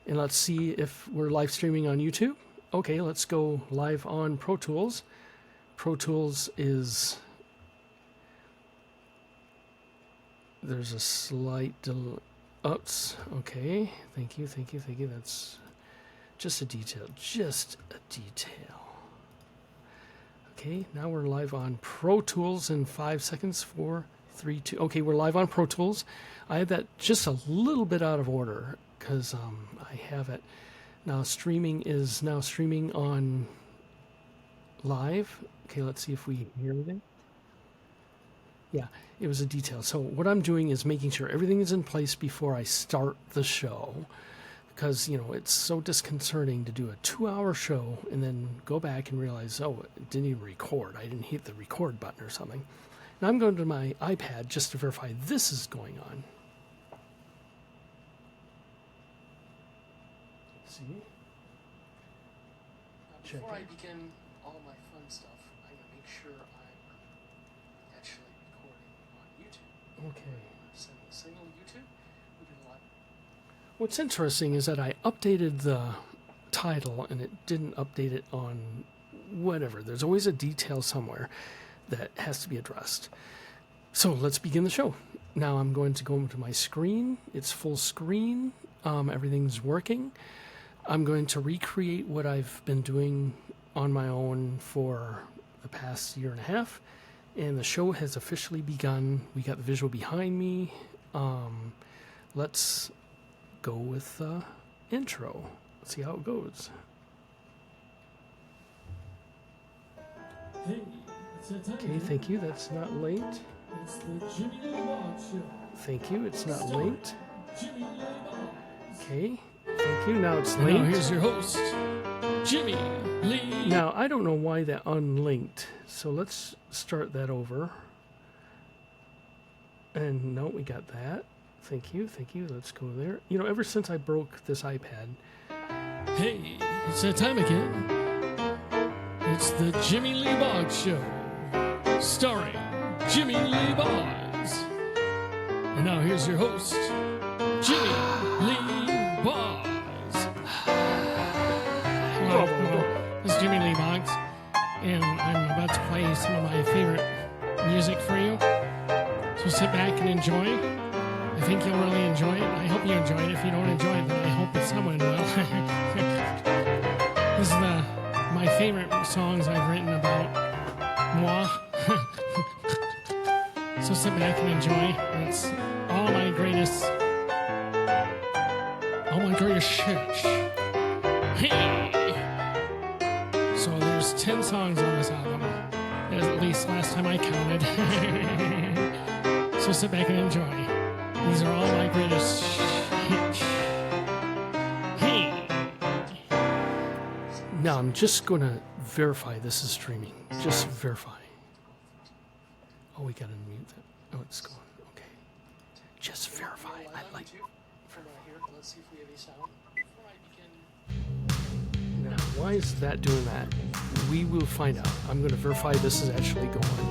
And let's see if we're live streaming on YouTube. Okay, let's go live on Pro Tools. Pro Tools is... There's a slight delay. Oops. Okay. Thank you. That's just a detail. Okay, now we're live on Pro Tools in 5 seconds. 4, 3, 2. Okay, we're live on Pro Tools. I have that just a little bit out of order because I have it now. Streaming is now streaming on live. Okay, let's see if we hear anything. Yeah, it was a detail. So what I'm doing is making sure everything is in place before I start the show. Because, you know, it's so disconcerting to do a 2-hour show and then go back and realize, oh, it didn't even record. I didn't hit the record button or something. And I'm going to my iPad just to verify this is going on. Let's see. Before I begin all my fun stuff, I'm going to make sure I'm actually recording on YouTube. Okay. Sending a signal to YouTube. We've been live. What's interesting is that I updated the title and it didn't update it on whatever. There's always a detail somewhere that has to be addressed. So let's begin the show. Now I'm going to go into my screen. It's full screen. Everything's working. I'm going to recreate what I've been doing on my own for the past year and a half. And the show has officially begun. We got the visual behind me. Let's go with the intro. Let's see how it goes. Hey, it's that time. Okay, thank you. That's not late. It's the Jimmy Lee Boggs Show. Thank you. It's not late. Jimmy Lee Boggs. Okay, thank you. Now it's And linked. now here's your host, Jimmy Lee. Now, I don't know why that unlinked, so let's start that over. And no, we got that. Thank you. Let's go there. You know, ever since I broke this iPad... Hey, it's that time again. It's the Jimmy Lee Boggs Show, starring Jimmy Lee Boggs. And now here's your host, Jimmy Lee Boggs. Hello, this is Jimmy Lee Boggs, and I'm about to play some of my favorite music for you. So sit back and enjoy. I think you'll really enjoy it. I hope you enjoy it. If you don't enjoy it, then I hope that someone will. This is my favorite songs I've written about moi. So sit back and enjoy. It's all my greatest shit. Hey! So there's 10 songs on this album. At least last time I counted. So sit back and enjoy. These are all my greatest hits. Hey! Now, I'm just going to verify this is streaming. Just verify. Oh, we got to mute that. Oh, it's going. Okay. Just verify. I like it. From here, let's see if we have any sound. Before I begin. Now, why is that doing that? We will find out. I'm going to verify this is actually going.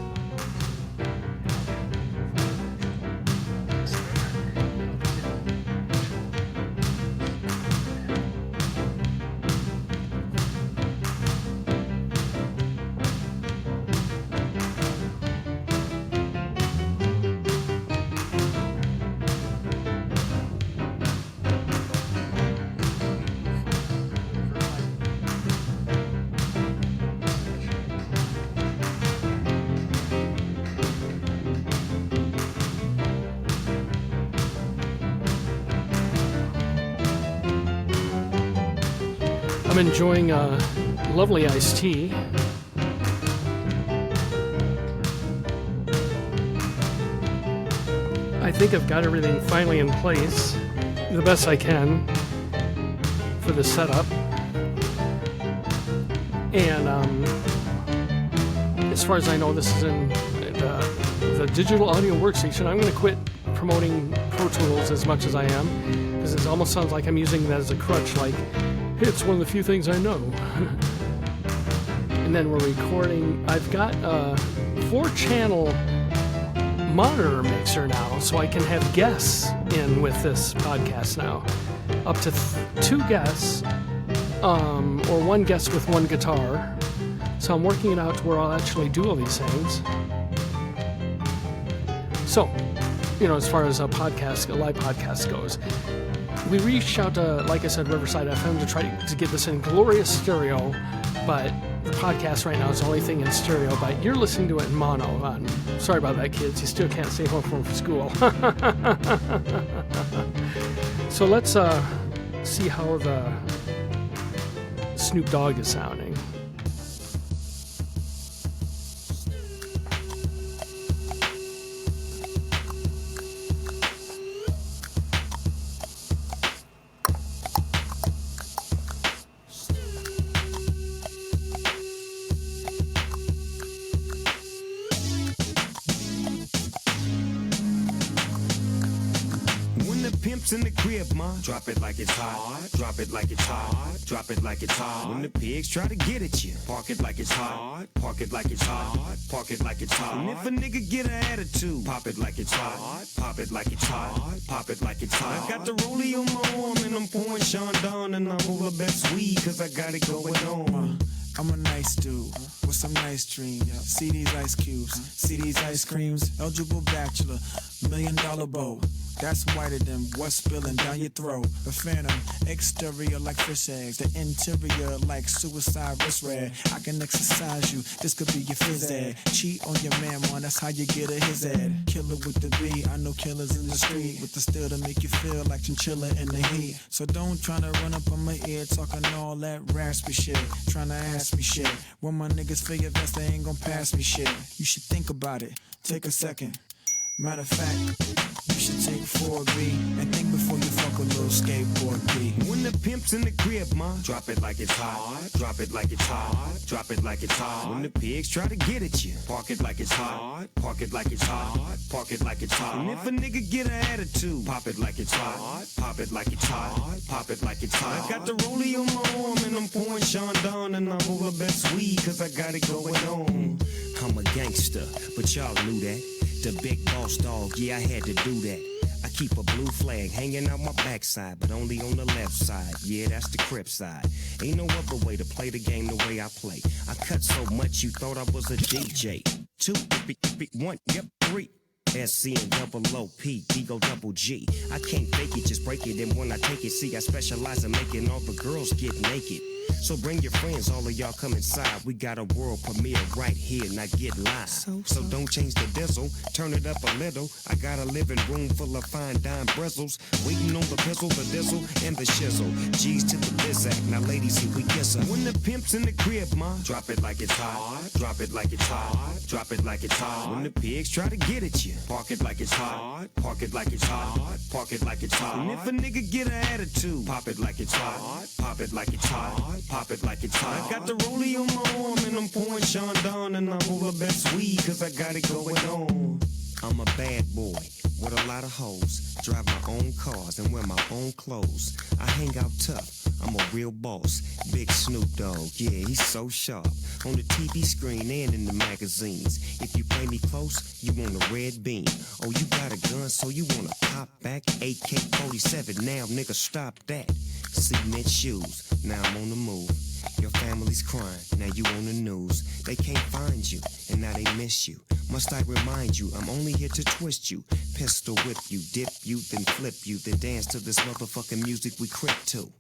I'm enjoying a lovely iced tea. I think I've got everything finally in place, the best I can for the setup. And as far as I know, this is in the digital audio workstation. I'm going to quit promoting Pro Tools as much as I am, because it almost sounds like I'm using that as a crutch, like, hey, it's one of the few things I know. And then we're recording. I've got a 4-channel monitor mixer now, so I can have guests in with this podcast now. up to 2 guests, or 1 guest with 1 guitar. So I'm working it out to where I'll actually do all these things. So, as far as a live podcast goes, we reached out to, like I said, Riverside FM to try to get this in glorious stereo, but the podcast right now is the only thing in stereo, but you're listening to it in mono. Sorry about that, kids. You still can't stay home from school. So let's see how the Snoop Dogg is sounding. In the crib, ma. Drop it like it's hot. Drop it like it's hot. Drop it like it's hot. When the pigs try to get at you, park it like it's hot. Park it like it's hot. Park it like it's hot. And if a nigga get an attitude, pop it like it's hot. Pop it like it's hot. Pop it like it's hot. I got the rollie on my arm and I'm pouring Sean Don and I'm all the best weed cause I got it going on. I'm a nice dude with some nice dreams. See these ice cubes, see these ice creams. Eligible bachelor, $1 million bow. That's whiter than what's spilling down your throat. The phantom, exterior like fish eggs. The interior like suicide wrist red. I can exercise you, this could be your phys ed. Cheat on your man, man, that's how you get a his ed. Killer with the B, I know killers in the street. With the steel to make you feel like chinchilla in the heat. So don't try to run up on my ear talking all that raspy shit. Trying to ask me shit. When my niggas feel your vest, they ain't gon' pass me shit. You should think about it, take a second. Matter of fact, you should take 4B and think before you fuck a little skateboard B. When the pimp's in the crib, ma, drop it like it's hot. Drop it like it's hot. Drop it like it's hot. When the pigs try to get at you, park it like it's hot. Park it like it's hot. Park it like it's hot. And if a nigga get an attitude, pop it like it's hot. Pop it like it's hot. Pop it like it's hot. I got the rollie on my arm and I'm pouring Sean Don and I'm all the best weed cause I got it going on. I'm a gangster, but y'all knew that. The big boss dog, yeah, I had to do that. I keep a blue flag hanging out my backside, but only on the left side. Yeah, that's the Crip side. Ain't no other way to play the game the way I play. I cut so much you thought I was a DJ. 2, 1, yep, 3. SC and double OP, Ego double G. I can't fake it, just break it. And when I take it, see, I specialize in making all the girls get naked. So bring your friends, all of y'all come inside. We got a world premiere right here, now get live. So don't change the diesel, turn it up a little. I got a living room full of fine dime bristles, waiting on the pistol, the dizzle, and the shizzle. G's to the bizac, now ladies, here we kiss her. When the pimp's in the crib, ma, drop it like it's hot. Drop it like it's hot. Drop it like it's hot. When the pigs try to get at you, park it like it's hot. Park it like it's hot. Park it like it's hot. And if a nigga get an attitude, pop it like it's hot. Pop it like it's hot. Pop it like it's hot. I got the rollie on my arm and I'm pouring Sean Don and I'm all the best weed cause I got it going on. I'm a bad boy with a lot of hoes. Drive my own cars and wear my own clothes. I hang out tough. I'm a real boss. Big Snoop Dogg, yeah, he's so sharp. On the TV screen and in the magazines. If you play me close, you want a red beam. Oh, you got a gun, so you wanna pop back? AK-47, now nigga, stop that. Cement shoes, now I'm on the move. Your family's crying, now you on the news. They can't find you, and now they miss you. Must I remind you, I'm only here to twist you. Pistol whip you, dip you, then flip you. Then dance to this motherfucking music we crip to.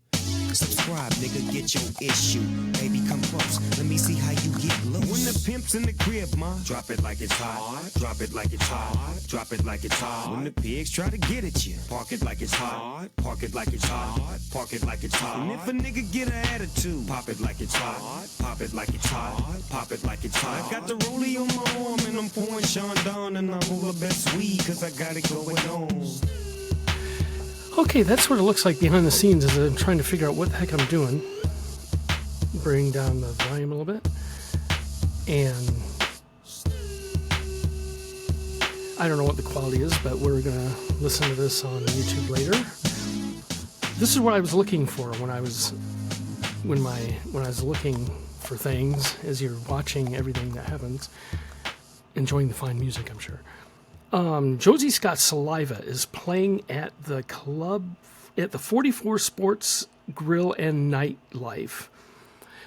Subscribe, nigga, get your issue. Baby, come close, let me see how you get loose. When the pimp's in the crib, ma, drop it like it's hot. Drop it like it's hot. Drop it like it's hot. When the pigs try to get at you, park it like it's hot. Park it like it's hot. Park it like it's hot. And if a nigga get an attitude, pop it like it's hot. Pop it like it's hot. Pop it like it's hot. I got the rollie on my arm and I'm pouring Sean Don and I'm all the best weed cause I got it going on. Okay, that's what it looks like behind the scenes as I'm trying to figure out what the heck I'm doing. Bring down the volume a little bit. And I don't know what the quality is, but we're going to listen to this on YouTube later. This is what I was looking for when I was looking for things, as you're watching everything that happens. Enjoying the fine music, I'm sure. Josie Scott Saliva is playing at the Club at the 44 Sports Grill and Nightlife.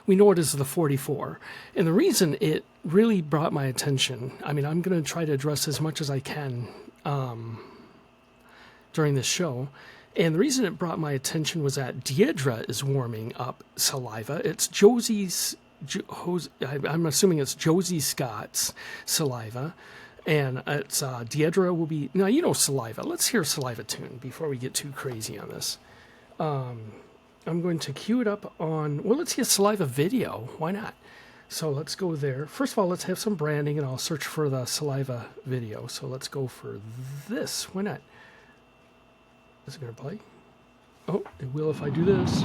We know it as the 44. And the reason it really brought my attention, I mean, I'm going to try to address as much as I can during this show. And the reason it brought my attention was that Deidre is warming up Saliva. It's I'm assuming it's Josie Scott's Saliva. And it's Deidre will be... Now, you know Saliva. Let's hear a Saliva tune before we get too crazy on this. I'm going to cue it up on... Well, let's get Saliva video. Why not? So let's go there. First of all, let's have some branding, and I'll search for the Saliva video. So let's go for this. Why not? Is it going to play? Oh, it will if I do this.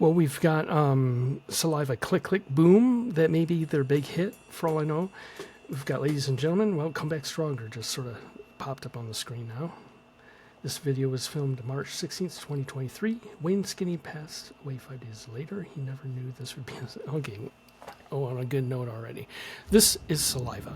Well, we've got Saliva Click Click Boom. That may be their big hit, for all I know. We've got Ladies and Gentlemen. Well, Come Back Stronger just sort of popped up on the screen now. This video was filmed March 16th, 2023. Wayne Skinny passed away 5 days later. He never knew this would be... Okay. Oh, on a good note already. This is Saliva.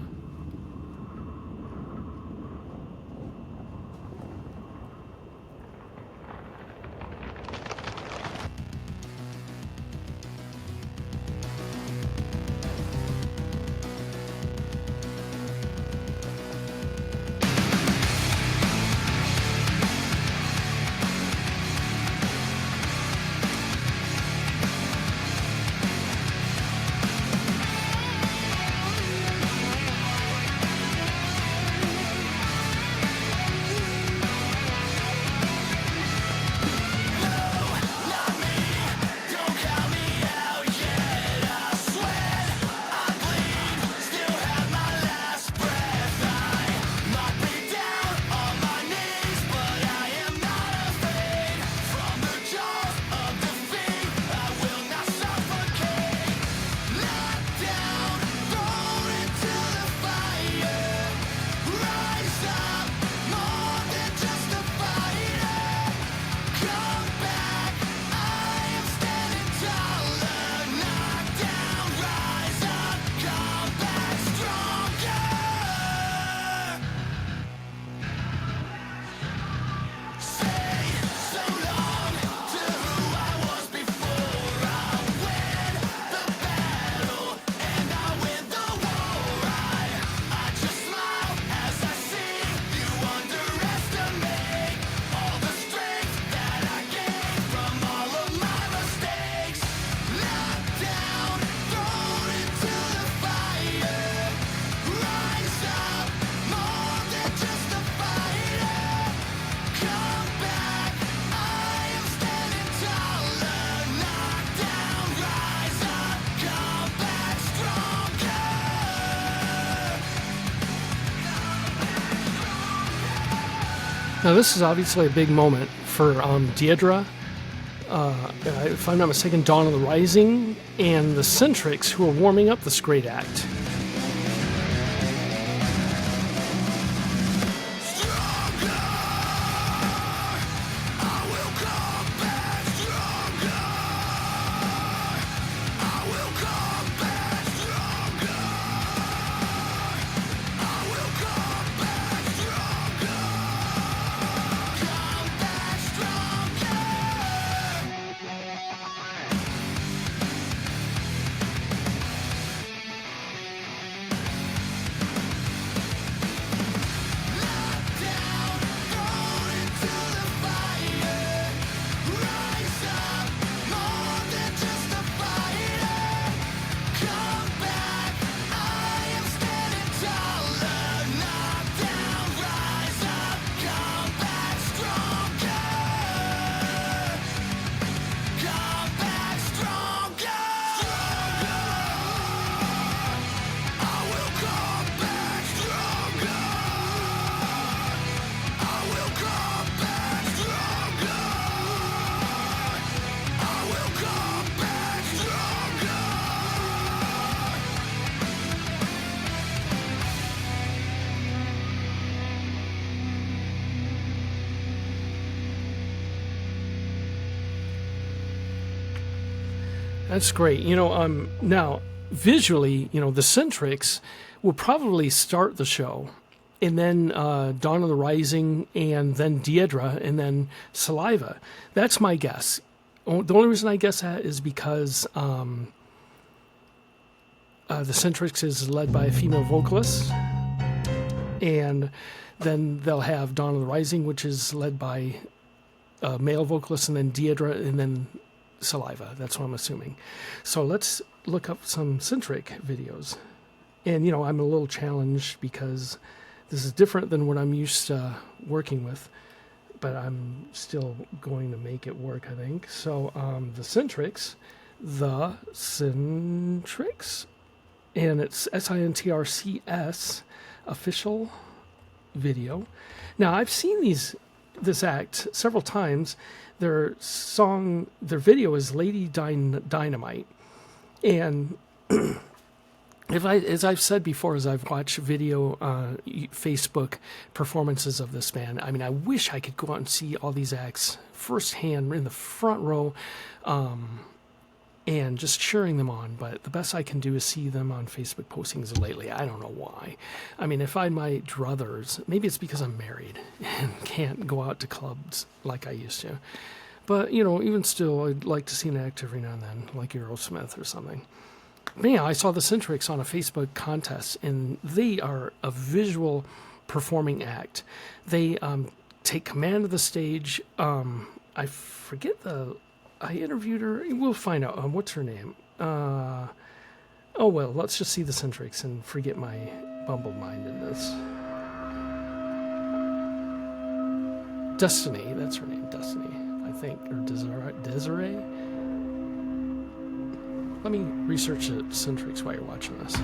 Now, this is obviously a big moment for Deidre, if I'm not mistaken, Dawn of the Rising, and the Centrics, who are warming up this great act. That's great. Now visually, the Centrics will probably start the show, and then Dawn of the Rising, and then Deidre, and then Saliva. That's my guess. The only reason I guess that is because the Centrics is led by a female vocalist, and then they'll have Dawn of the Rising, which is led by a male vocalist, and then Deidre, and then Saliva. That's what I'm assuming. So let's look up some Centric videos. And, I'm a little challenged because this is different than what I'm used to working with, but I'm still going to make it work, I think. So the Centrics, and it's SINTRCS official video. Now, I've seen this act several times. Their video is Lady Dynamite, and as I've said before, as I've watched video Facebook performances of this band, I mean, I wish I could go out and see all these acts firsthand in the front row, and just cheering them on. But the best I can do is see them on Facebook postings lately. I don't know why. I mean, if I had my druthers, maybe it's because I'm married and can't go out to clubs like I used to. But, even still, I'd like to see an act every now and then, like Aerosmith or something. But yeah, I saw the Centrics on a Facebook contest, and they are a visual performing act. They take command of the stage. I forget I interviewed her. We'll find out. What's her name? Let's just see the Centrics and forget my bumble-mindedness. Destiny, that's her name, Destiny, I think, or Desiree. Let me research the Centrics while you're watching this.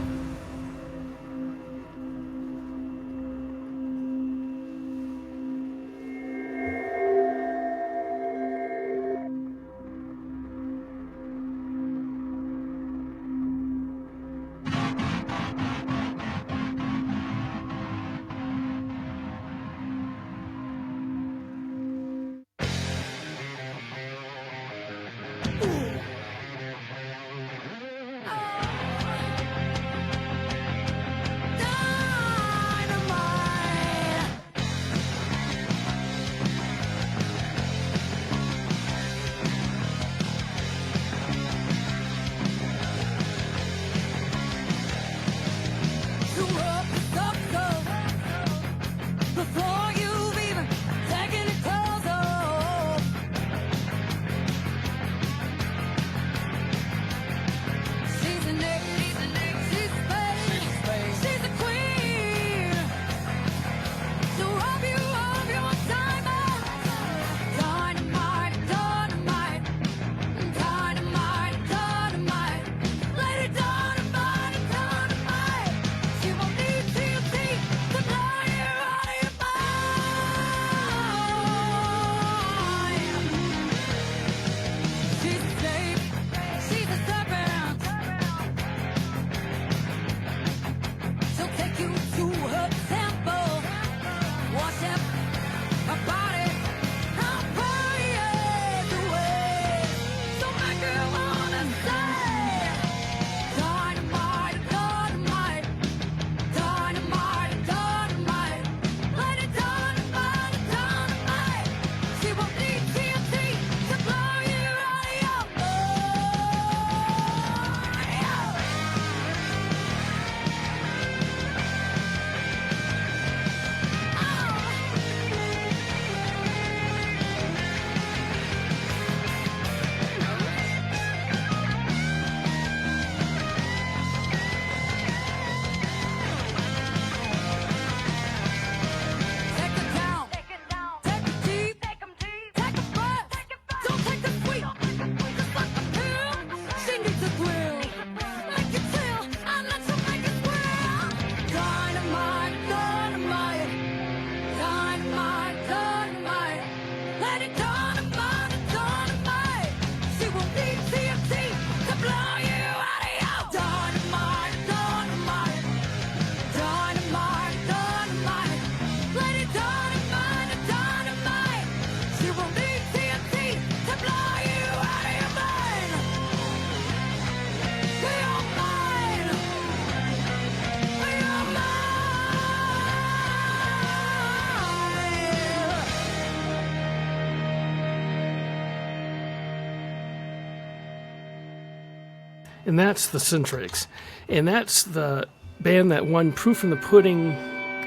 And that's the Centrics. And that's the band that won Proof in the Pudding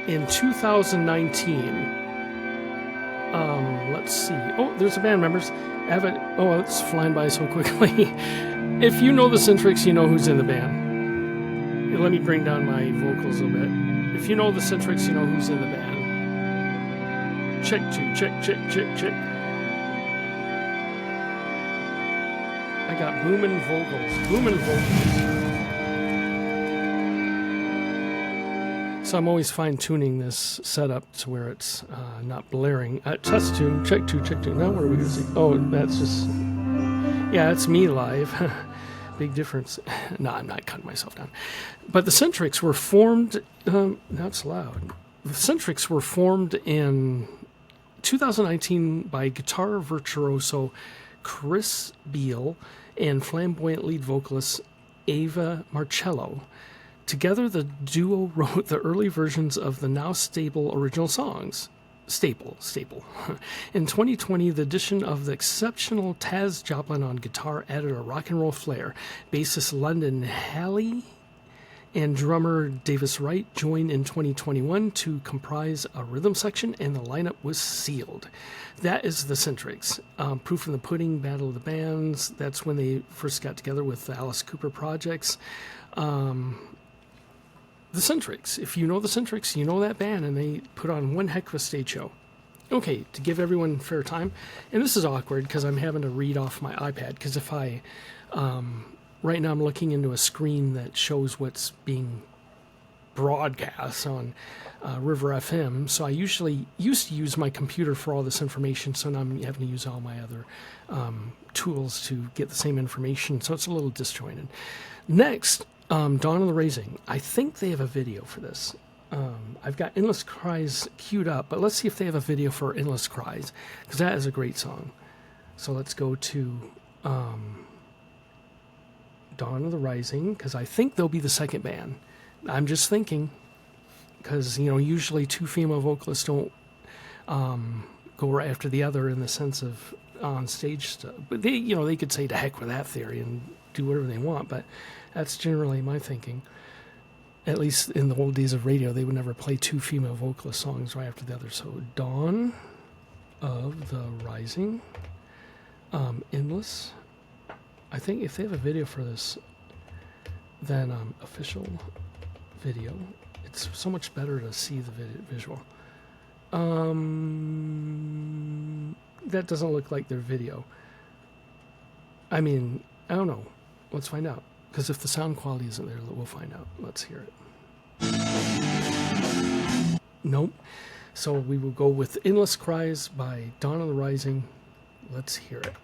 in 2019. Let's see. Oh, there's the band members. Oh, it's flying by so quickly. If you know the Centrics, you know who's in the band. Let me bring down my vocals a little bit. If you know the Centrics, you know who's in the band. Check two, check. I got booming vocals. So I'm always fine-tuning this setup to where it's not blaring. Test two, check two. Now what are we going to see? Oh, that's just... Yeah, it's me live. Big difference. No, I'm not cutting myself down. But the Centrics were formed... that's loud. The Centrics were formed in 2019 by guitar virtuoso Chris Beal and flamboyant lead vocalist Ava Marcello. Together, the duo wrote the early versions of the now stable original songs. Staple. In 2020, the addition of the exceptional Taz Joplin on guitar added a rock and roll flair. Bassist London Halley and drummer Davis Wright joined in 2021 to comprise a rhythm section, and the lineup was sealed. That is the Centrics. Proof in the Pudding, Battle of the Bands. That's when they first got together with the Alice Cooper projects. The Centrics. If you know the Centrics, you know that band, and they put on one heck of a stage show. Okay, to give everyone fair time, and this is awkward because I'm having to read off my iPad, because if I, right now I'm looking into a screen that shows what's being broadcast on River FM, so I usually used to use my computer for all this information, so now I'm having to use all my other tools to get the same information, so it's a little disjointed. Next, Dawn of the Rising. I think they have a video for this. I've got Endless Cries queued up, but let's see if they have a video for Endless Cries, because that is a great song. So let's go to Dawn of the Rising, because I think they'll be the second band. I'm just thinking, because, usually two female vocalists don't go right after the other in the sense of on stage stuff. But they could say to heck with that theory and do whatever they want, but that's generally my thinking. At least in the old days of radio, they would never play two female vocalist songs right after the other. So Dawn of the Rising, Endless. I think if they have a video for this, then official video, it's so much better to see the visual. That doesn't look like their video. I mean, I don't know. Let's find out. Because if the sound quality isn't there, we'll find out. Let's hear it. Nope. So we will go with Endless Cries by Dawn of the Rising. Let's hear it.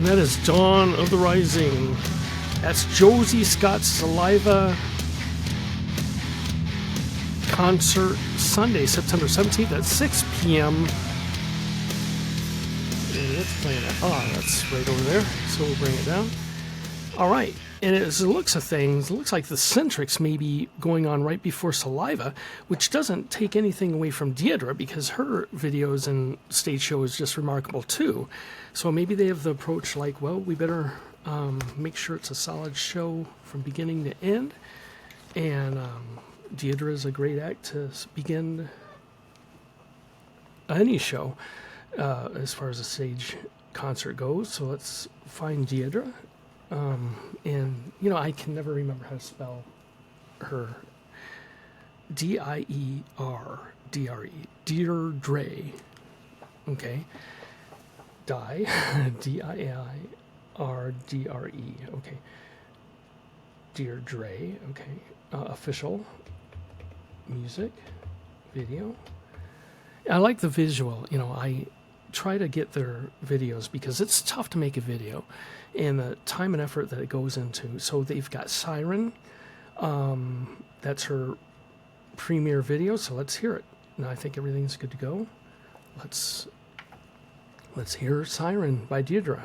And that is Dawn of the Rising. That's Josie Scott's Saliva concert Sunday, September 17th at 6 p.m. Let's play that. Oh, that's right over there. So we'll bring it down. All right. And as it looks of things, it looks like the Centrics may be going on right before Saliva, which doesn't take anything away from Deidre because her videos and stage show is just remarkable too. So maybe they have the approach like, well, we better make sure it's a solid show from beginning to end. And Deidre is a great act to begin any show as far as a stage concert goes. So let's find Deidre. And, you know, I can never remember how to spell her. Deierdre. Deirdre. Okay. Diirdre. Okay. Deirdre. Okay. Official. Music. Video. I like the visual. You know, I try to get their videos because it's tough to make a video and the time and effort that it goes into. So they've got Siren. That's her premiere video. So let's hear it. And I think everything's good to go. Let's hear Siren by Deidre.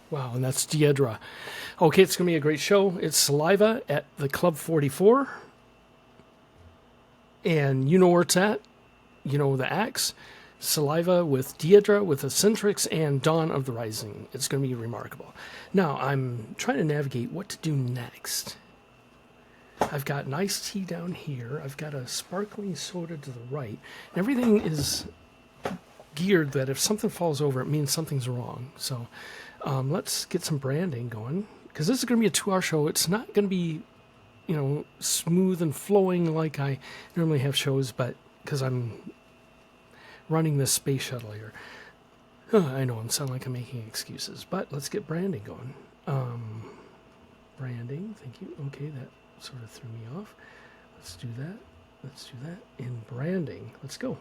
Wow, and that's Deidre. Okay, it's going to be a great show. It's Saliva at the Club 44. And you know where it's at. You know the acts. Saliva with Deidre, with Eccentrics, and Dawn of the Rising. It's going to be remarkable. Now, I'm trying to navigate what to do next. I've got an iced tea down here. I've got a sparkling soda to the right. Everything is geared that if something falls over, it means something's wrong. So let's get some branding going, because this is going to be a 2-hour show. It's not going to be, smooth and flowing like I normally have shows, but because I'm running this space shuttle here. I know I'm sounding like I'm making excuses, but let's get branding going. Branding, thank you. Okay, that sort of threw me off. Let's do that. Let's do that. In branding, let's go.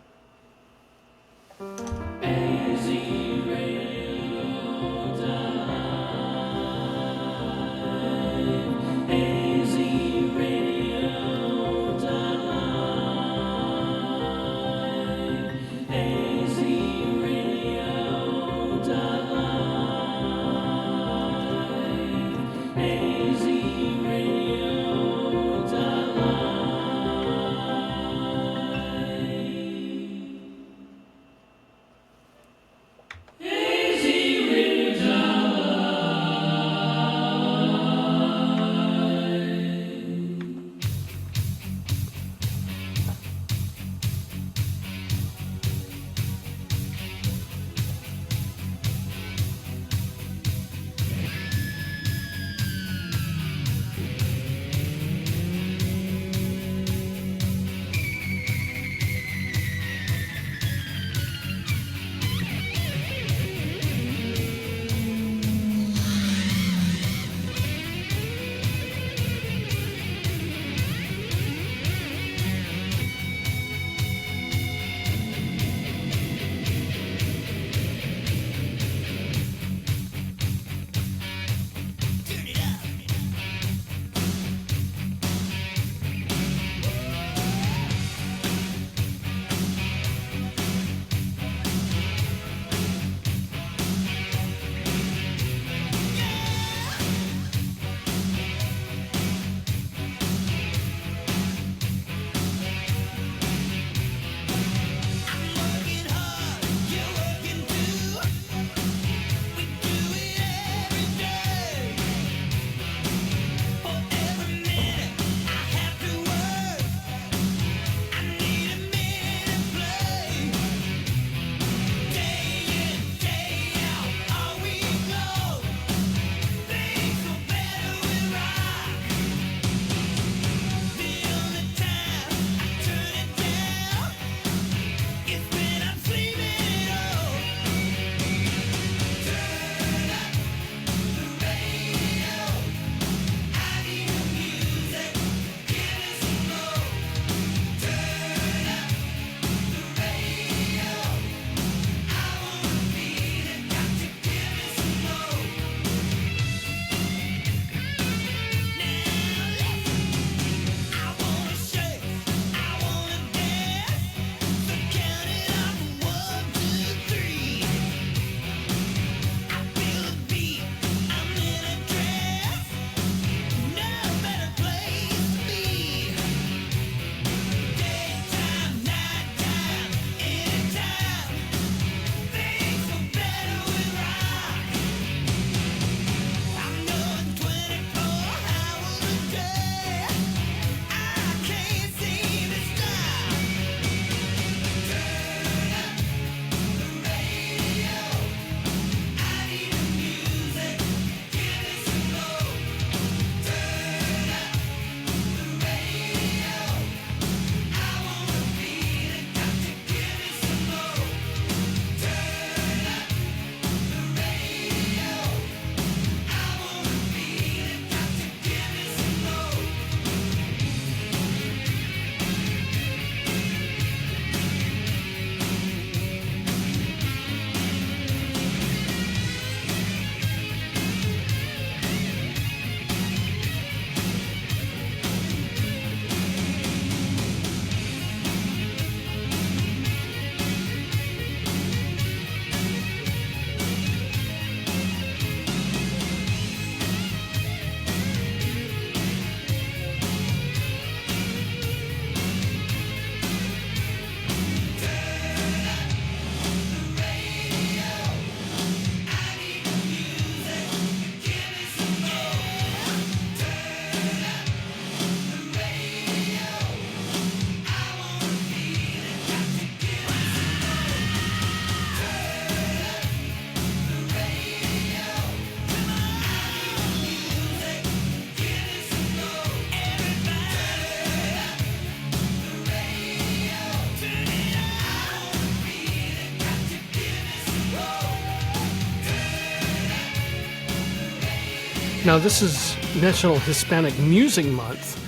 Now, this is National Hispanic Music Month,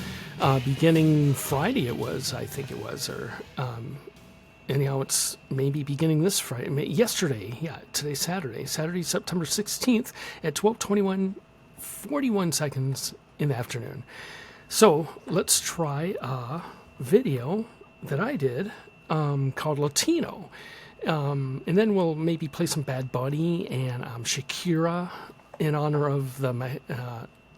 beginning Friday I think it was, or anyhow, it's maybe beginning this Friday, yesterday, today's Saturday, September 16th at 12:21, 41 seconds in the afternoon. So, let's try a video that I did called Latino. And then we'll maybe play some Bad Bunny and Shakira in honor of the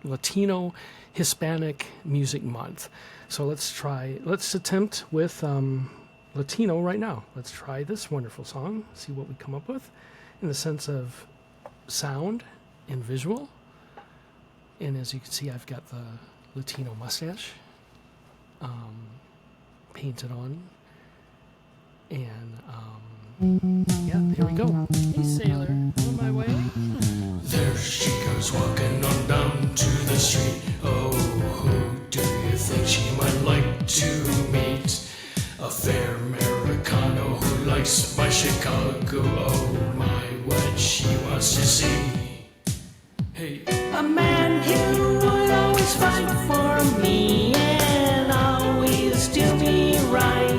Latino Hispanic Music Month. So let's attempt with Latino right now. Let's try this wonderful song, see what we come up with in the sense of sound and visual. And as you can see, I've got the Latino mustache painted on. And here we go. Hey, sailor, on my way? There she goes walking on down to the street. Oh, who do you think she might like to meet? A fair Americano who likes my Chicago. Oh my, what she wants to see. Hey, a man who would always fight for me and always do me right.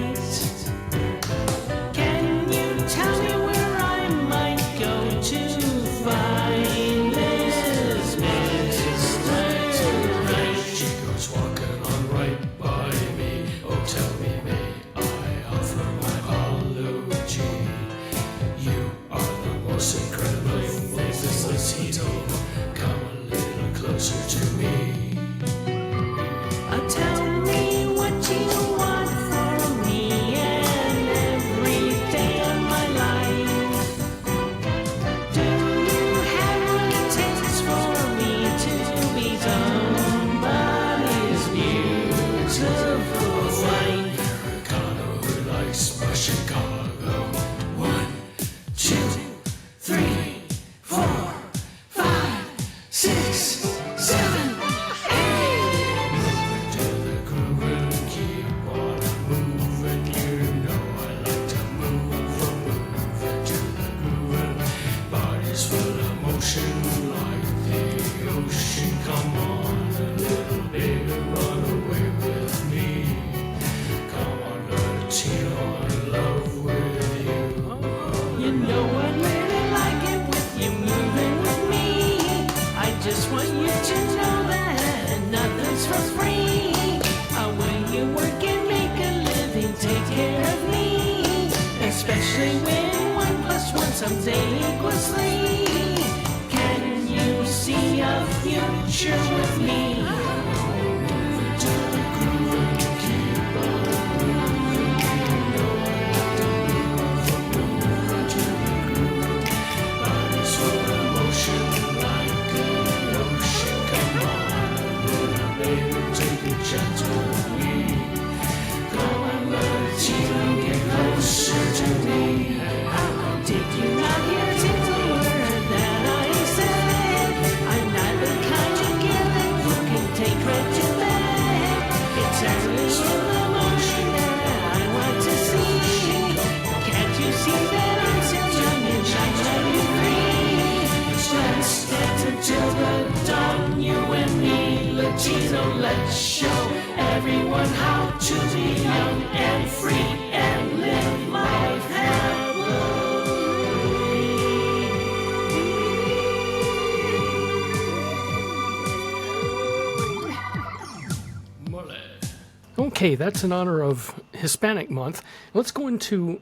Okay, that's in honor of Hispanic Month. Let's go into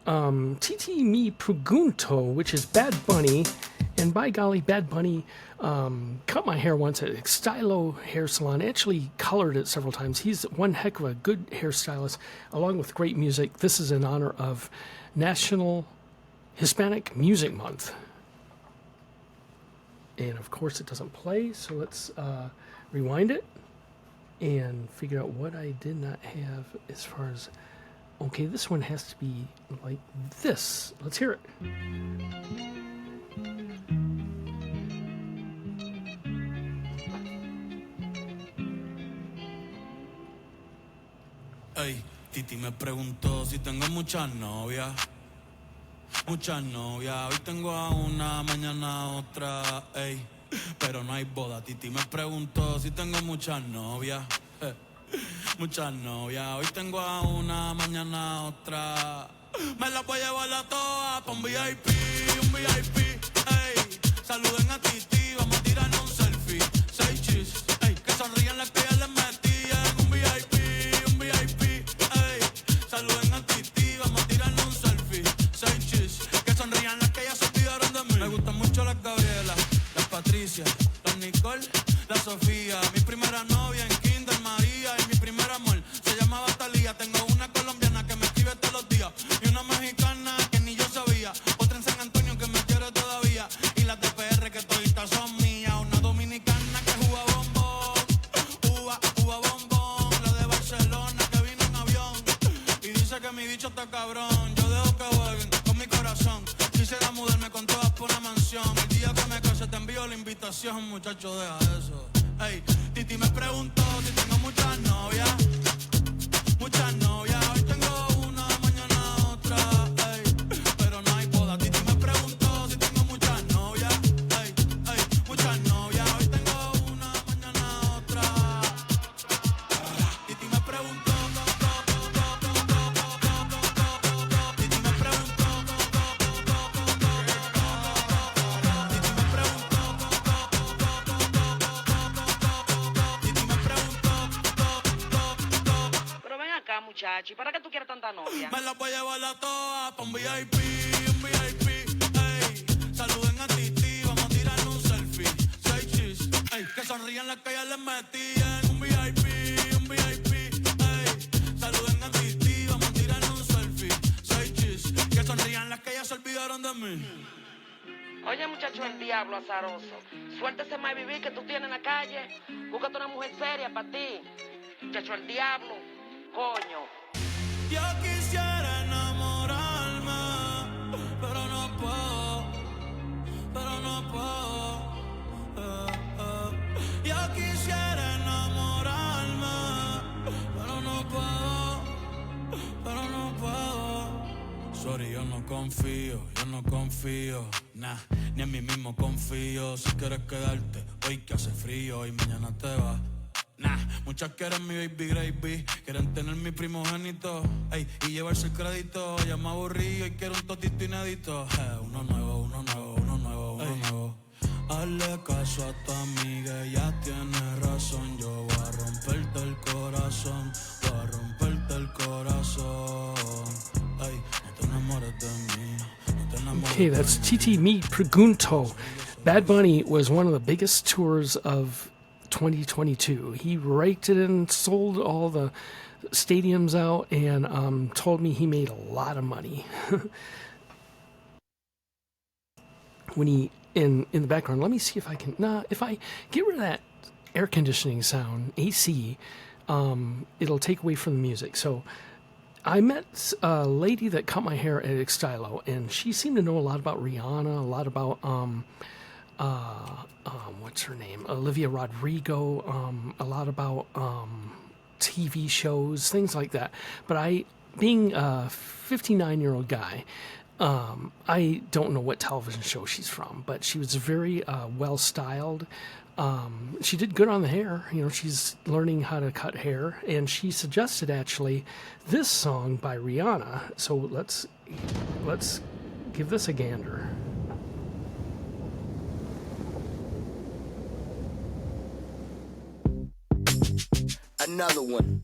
Titi Me Pregunto, which is Bad Bunny. And by golly, Bad Bunny cut my hair once at Stylo Hair Salon. Actually colored it several times. He's one heck of a good hairstylist, along with great music. This is in honor of National Hispanic Music Month. And of course it doesn't play, so let's rewind it and figure out what I did not have as far as, okay, this one has to be like this. Let's hear it. Ey, Titi me preguntó si tengo muchas novias. Muchas novias, hoy tengo a una, mañana a otra, ey. pero no hay boda. Titi me preguntó si tengo muchas novias. Muchas novias. Hoy tengo a una, mañana a otra. Me las voy a llevar a todas pa' un VIP, ey. Saluden a Titi, vamos a tirarnos un selfie. 6 chis, ey. Que sonrían las que ya les metían. Un VIP, ey. Saluden a Titi, vamos a tirarnos un selfie. 6 chis, que sonrían las que ya se olvidaron de mí. Me gustan mucho las Gabriela, las Patricia, las Nicole, la Sofía. Mi primera novia en Kinder María y mi primer amor se llamaba Talía. Tengo una colombiana que me escribe todos los días y una mexicana que ni yo sabía. Otra en San Antonio que me quiere todavía y las de PR que toditas son mías. Una dominicana que juega bombón, uva bombón. La de Barcelona que vino en avión y dice que mi bicho está cabrón. Yo dejo que jueguen con mi corazón. Quisiera mudarme con todas por una mansión. El día que me case te envío la invitación, muchacho, deja eso. Ey, Titi me preguntó si tengo muchas novias. Muchas novias, hoy tengo una, mañana otra. Ey, pero no hay boda. Titi me preguntó si tengo muchas novias. Ey, muchas novias, hoy tengo una, mañana otra. Titi me preguntó. Muchacho, ¿y para qué tú quieres tanta novia? Me la voy a llevar a todas pa' un VIP, ey. Saluden a Titi, vamos a tirarnos un selfie. 6 chis, ey. Que sonrían las que ya les metían. Un VIP, ey. Saluden a Titi, vamos a tirarnos un selfie. 6 chis, que sonrían las que ya se olvidaron de mí. Oye, muchacho, el diablo azaroso. Suéltese más vivir que tú tienes en la calle. Búscate una mujer seria para ti. Muchacho, el diablo. Coño. Yo quisiera enamorarme, pero no puedo. Yo quisiera enamorarme, pero no puedo. Sorry, yo no confío, nah, ni en mí mismo confío. Si quieres quedarte, hoy que hace frío y mañana te vas. Nah, muchas quieren mi baby gravy, quieren tener mi primogénito, ey, y llevarse el crédito. Ya me aburrí y quiero un totito inédito. Uno nuevo. Hazle caso a tu amiga, ella tiene razón. Yo voy a romperte el corazón, Ey, no te enamores de mí, no te enamores Okay, that's Titi Me Pregunto. Bad Bunny was one of the biggest tours of 2022. He raked it in, sold all the stadiums out, and told me he made a lot of money. When he in the background, let me see if I can. If I get rid of that air conditioning sound, AC, it'll take away from the music. So I met a lady that cut my hair at Extilo, and she seemed to know a lot about Rihanna, a lot about what's her name? Olivia Rodrigo, a lot about TV shows, things like that. But I, being a 59-year-old guy, I don't know what television show she's from, but she was very well-styled. She did good on the hair. You know, she's learning how to cut hair, and she suggested actually this song by Rihanna. So let's give this a gander. Another one.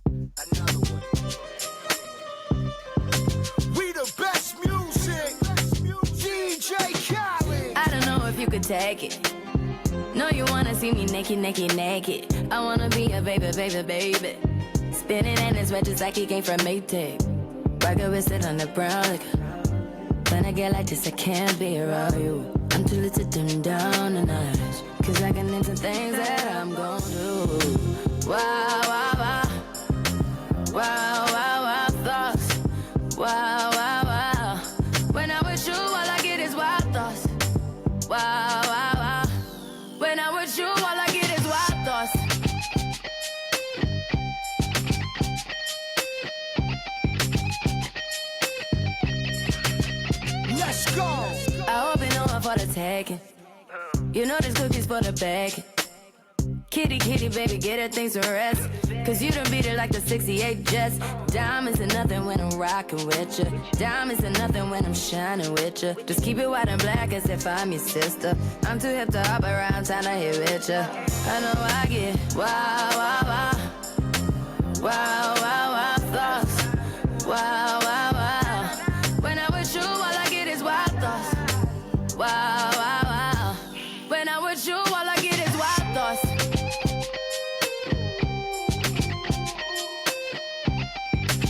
We the best music. DJ Khaled. I don't know if you could take it. No, you wanna see me naked. I wanna be a baby. Spinning in his red just like he came from Maytag. Rocket with it on the brown like. When I get like this, I can't be around you. I'm too little to dim down a notch. Cause I can into things that I'm gon' do. Wow, thoughts. Wow. When I'm with you, all I get is wild thoughts. Wow. When I'm with you, all I get is wild thoughts. Let's go. I hope you know I'm for the taking. You know this cookie's for the bag. Kitty, kitty, baby, get her things to rest. Cause you done beat it like the 68 Jets. Diamonds are nothing when I'm rocking with you. Diamonds are nothing when I'm shining with you. Just keep it white and black as if I'm your sister. I'm too hip to hop around, time to hit with you. I know I get wow, wow, wow. Wow, wow, wow, thoughts. Wow, wow, wow. When I'm with you, all I get is wild thoughts. Wow, wow, wow. When I'm with you, all I get is wild thoughts.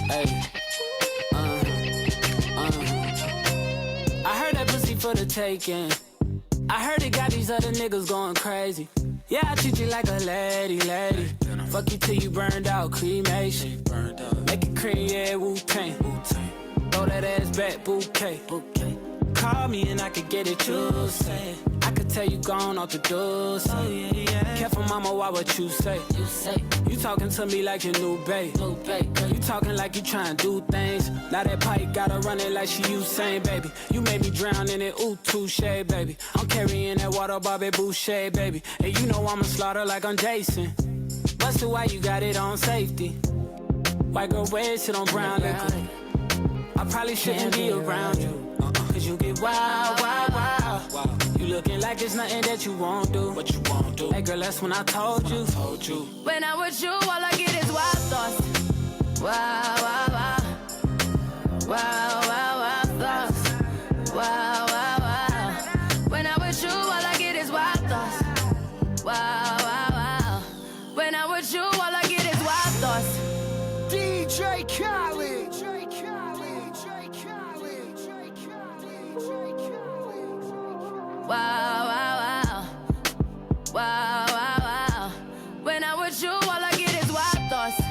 Hey, I heard that pussy for the taking. I heard it got these other niggas going crazy. Yeah, I treat you like a lady, lady. Fuck you till you burned out, cremation. Make it cream, yeah, Wu-Tang. Throw that ass back, bouquet. Call me and I could get it, you say. I could tell you gone off the door. Oh, yeah, yeah. Careful, mama, why what you say? You talking to me like your new babe. You talking like you trying to do things. Now that pipe gotta run it like she Usain, baby. You made me drown in it, ooh, touche, baby. I'm carrying that water, Bobby Boucher, baby. And you know I'ma slaughter like I'm Jason. Busted, why you got it on safety? White girl wear shit on brown liquor. I probably shouldn't be around you. Cause you get wild, wild, wild. You looking like there's nothing that you won't do. What you won't do? Hey girl, that's when I told you. When I'm with you, all I get is wild thoughts. Wow, wow, wow. Wow, wow, wow, thoughts. Wow, wow, wow. When I'm with you, all I get is wild thoughts. Wow, wow, wow. When I'm with you, all I get is wild thoughts. DJ Khaled. Wow, wow, wow. Wow, wow, wow. When I'm with you, all I get is wild thoughts.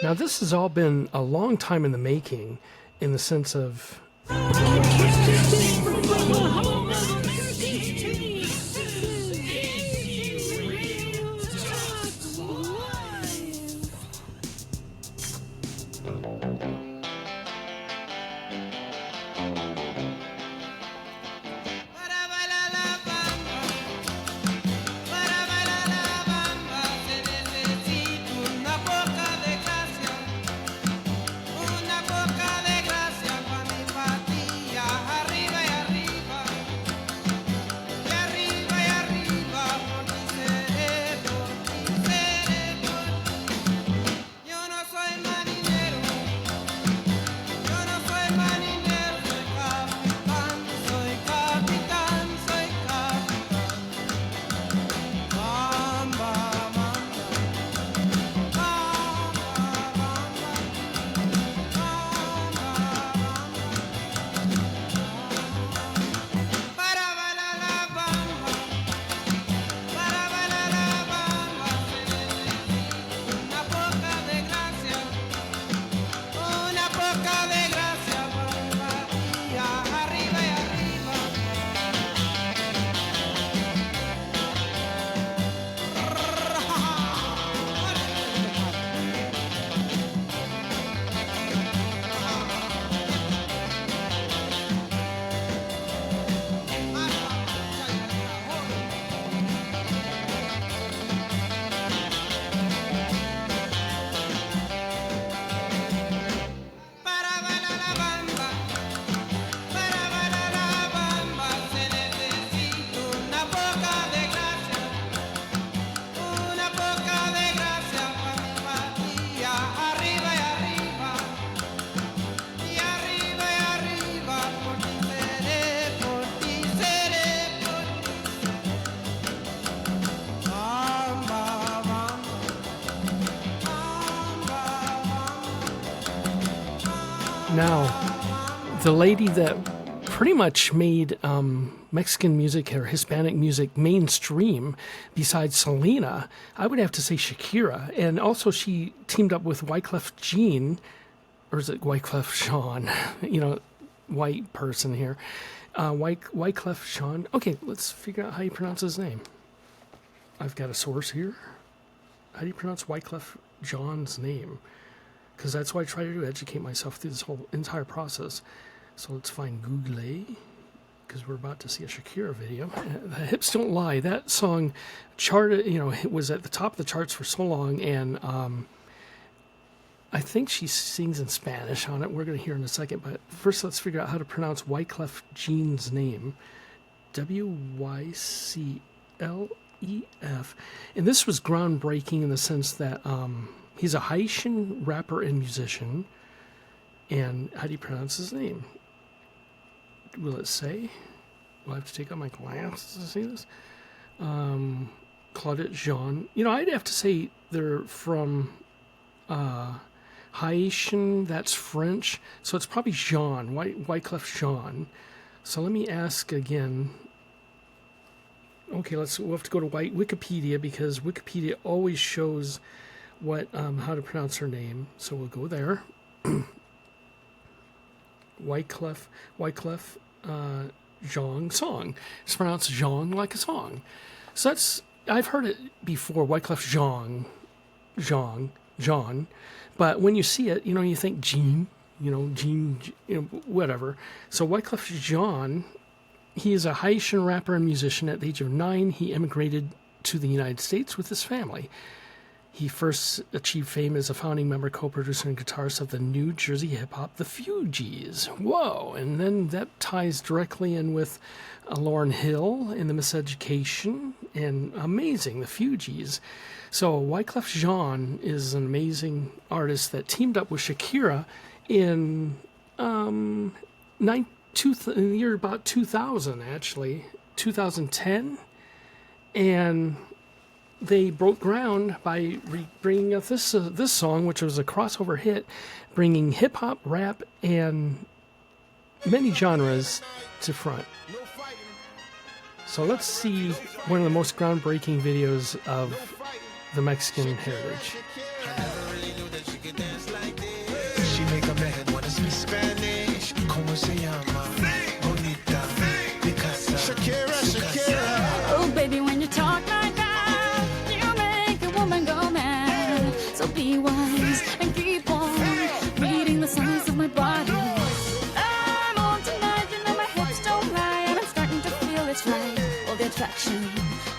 Now, this has all been a long time in the making, in the sense of now the lady that pretty much made Mexican music or Hispanic music mainstream, besides Selena, I would have to say Shakira. And also she teamed up with Wyclef Jean, or is it Wyclef Jean? You know, white person here. Wyclef Jean. Okay, let's figure out how you pronounce his name. I've got a source here. How do you pronounce Wyclef Jean's name? Because that's what I try to do, educate myself through this whole entire process. So let's find Google, because we're about to see a Shakira video. The Hips Don't Lie. That song charted, it was at the top of the charts for so long, and I think she sings in Spanish on it. We're going to hear in a second, but first let's figure out how to pronounce Wyclef Jean's name. Wyclef. And this was groundbreaking in the sense that he's a Haitian rapper and musician. And how do you pronounce his name? Will it say? Will I have to take out my glasses to see this? Claudette Jean. I'd have to say they're from Haitian, that's French. So it's probably Jean, Wyclef Jean. So let me ask again. Okay, we'll have to go to Wikipedia, because Wikipedia always shows how to pronounce her name. So we'll go there. Wyclef Jean song. It's pronounced Jean like a song. So I've heard it before, Wyclef Jean. But when you see it, you think Jean, whatever. So Wyclef Jean, he is a Haitian rapper and musician. At the age of 9, he immigrated to the United States with his family. He first achieved fame as a founding member, co-producer, and guitarist of the New Jersey hip-hop, the Fugees. Whoa! And then that ties directly in with Lauryn Hill in the Miseducation, and amazing, the Fugees. So Wyclef Jean is an amazing artist that teamed up with Shakira in the year about 2000, actually, 2010, and they broke ground by bringing up this song, which was a crossover hit, bringing hip hop, rap, and many genres to front. So let's see one of the most groundbreaking videos of the Mexican heritage. She make a man wanna speak Spanish. Como se llama? Bonita. Picasa. Shakira. Oh, baby, when you talk like that, you make a woman go mad. So be wise and keep on reading the signs of my body. I'm on tonight, my hips don't lie, and I'm starting to feel it's right. All the attraction,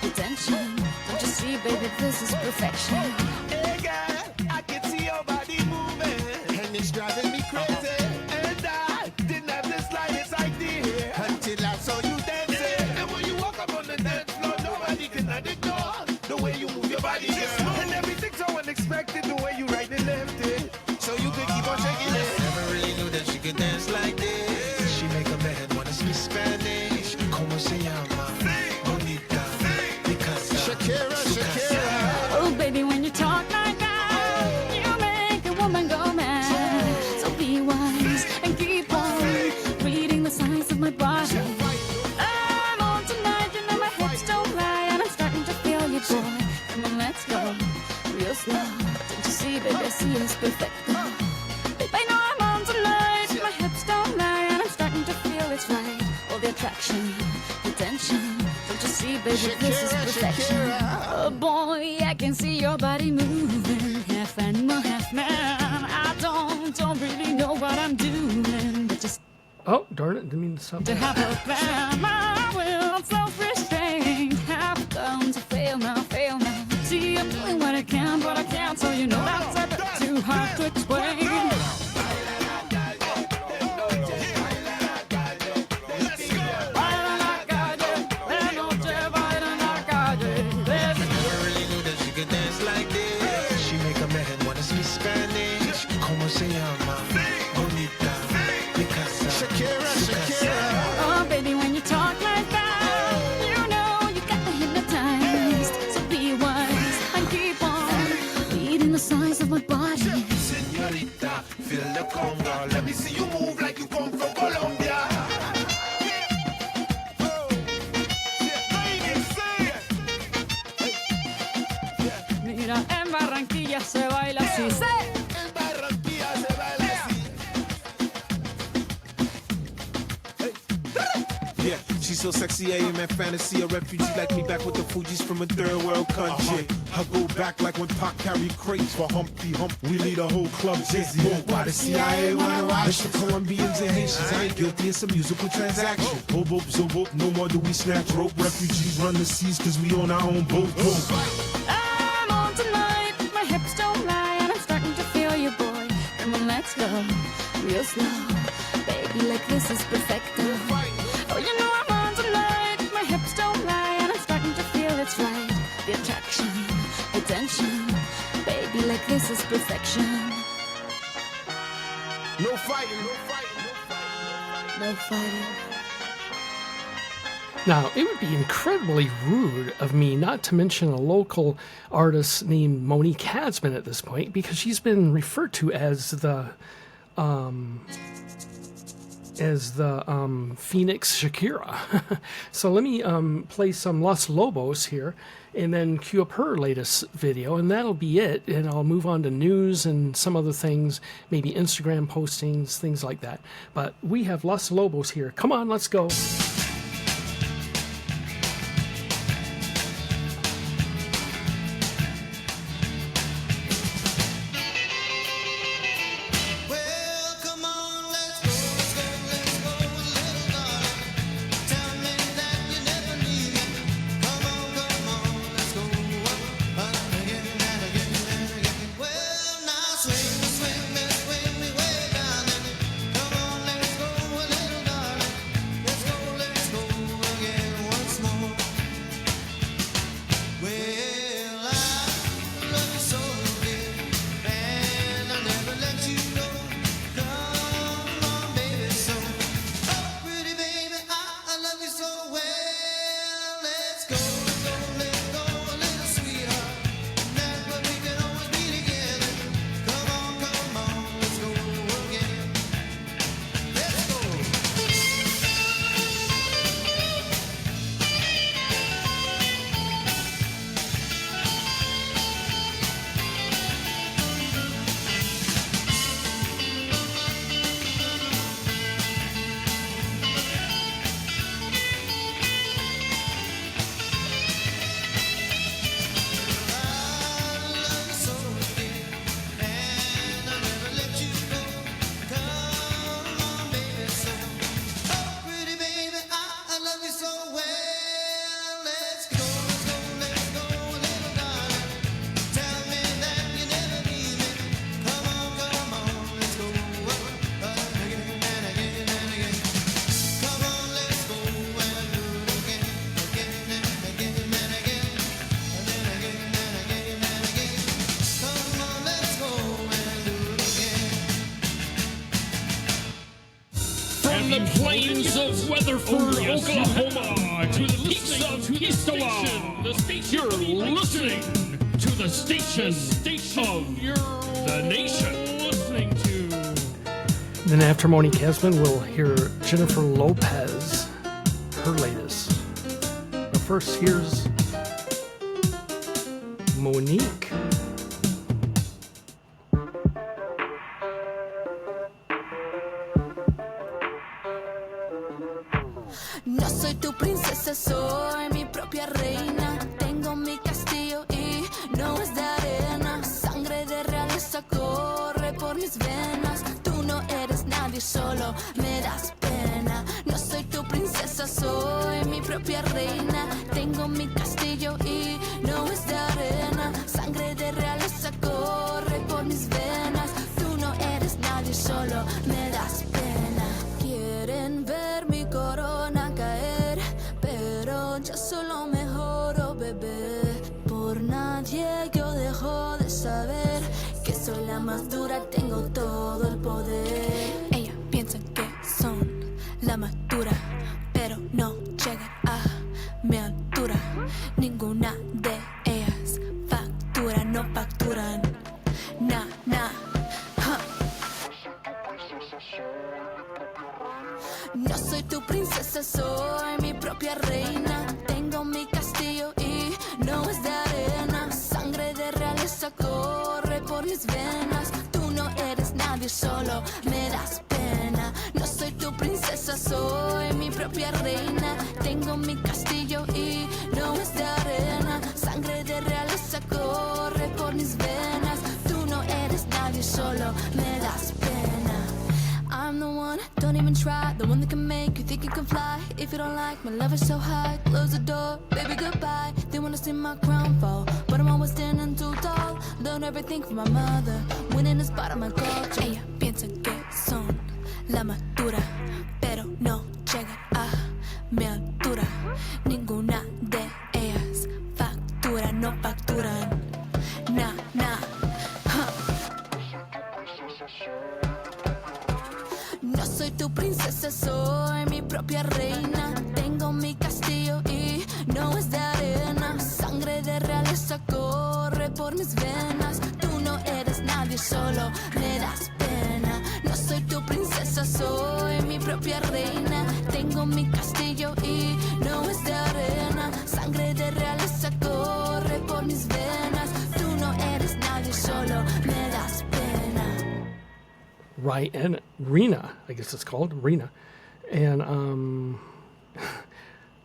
the tension. Don't you see, baby, this is perfection. Hey, girl, I can see your body moving, and it's driving me crazy. And I didn't have the slightest idea until I saw you dancing. And when you walk up on the dance floor, nobody can ignore the way you move your body, girl. And everything's so unexpected, the way you right and left it, so you could keep on shaking it. Never really knew that she could dance like this. She make a man wanna speak Spanish. Como se llama? Bonita. Picasa. Shakira. Oh, baby, when you talk like that, you make a woman go mad. So be wise and keep on reading the signs of my body. I'm on tonight, my hips don't lie, and I'm starting to feel you, boy. Come on, let's go real slow. Don't you see, baby, I see it's perfect. Babe, I know I'm on tonight, my hips don't lie, and I'm starting to feel it's right. All the attraction, the tension. Don't you see, baby, this is perfection. Oh boy, I can see your body moving, half animal, half man. I don't really know what I'm doing, but just Oh, darn it, didn't mean to stop to that. have a plan. My will, self-restraint, have come to fail now. See, I'm doing what I can, but I can't, so you know that's a bit too hard to explain. She make a man wanna speak Spanish. Como se llama? Bonita. Picasa. Shakira. Oh, baby, when you talk like that, you know you got me hypnotized. So be wise and keep on reading the signs of my body. Señorita, feel the conga. Let me see you move like you come from Colombia. Mira, en Barranquilla se baila así. En Barranquilla se baila así. bougie, so sexy, I am at fantasy. A refugee like me back with the Fugees from a third world country. I go back like when Pac carried crates for Humpty Hump. We lead a whole club dizzy. Why the CIA wanna watch? It's the Colombians and Haitians. I ain't guilty, it's a musical transaction. Boop, boop, so boop, no more do we snatch rope. Refugees run the seas cause we own our own boat. I'm on tonight, my hips don't lie, and I'm starting to feel you, boy. Come on, let's go, real slow. Baby, like this is perfecto. Oh, you know I'm on tonight, my hips don't lie, and I'm starting to feel it's right. The attraction, the tension. Baby, like this is perfection. No fighting, no fighting, no fighting, no fighting. Now, it would be incredibly rude of me not to mention a local artist named Monique Hadsman at this point, because she's been referred to as the Phoenix Shakira. So let me play some Los Lobos here and then cue up her latest video, and that'll be it. And I'll move on to news and some other things, maybe Instagram postings, things like that. But we have Los Lobos here. Come on, let's go. From the plains of Weatherford, Oklahoma, to the peaks of Kistawa, you're listening to the station of the nation. Then after Monique Hadsman, we'll hear Jennifer Lopez, her latest. But first, here's Monique. No soy tu princesa, soy mi propia reina. Tengo mi castillo y no es de arena. Sangre de realeza corre por mis venas. Tú no eres nadie, solo me das pena. No soy tu princesa, soy mi propia reina. Tengo mi castillo y no es de arena. Sangre de realeza corre por mis venas. Tú no eres nadie, solo me das pena. Quieren ver mi corona caer, pero yo solo mejoro, bebé. Por nadie yo dejo de saber que soy la más dura, tengo todo el poder. Ellas piensan que son la más dura, pero no llegan a mi altura. Ninguna de ellas factura, no facturan. Nah, nah, No soy tu princesa, soy mi propia reina. Tengo mi castillo y no es de arena. Sangre de realeza corre por mis venas. Tú no eres nadie, solo me das pena. No soy tu princesa, soy mi propia reina. Don't even try, the one that can make you think you can fly. If you don't like my love is so high, close the door, baby, goodbye. They wanna see my crown fall, but I'm always standing too tall. Done everything for my mother, winning is part of my culture. Ella piensa que son la madura, pero no llegan a mi altura. Ninguna de ellas factura, no facturan. Nah, nah, huh. No soy tu princesa, soy mi propia reina. Tengo mi castillo y no es de arena. Sangre de realeza corre por mis venas. Tú no eres nadie, solo me das pena. No soy tu princesa, soy mi propia reina. Tengo mi castillo y no es de arena. Sangre de realeza corre por mis venas. Tú no eres nadie, solo me das pena. Rena, I guess it's called Rena. And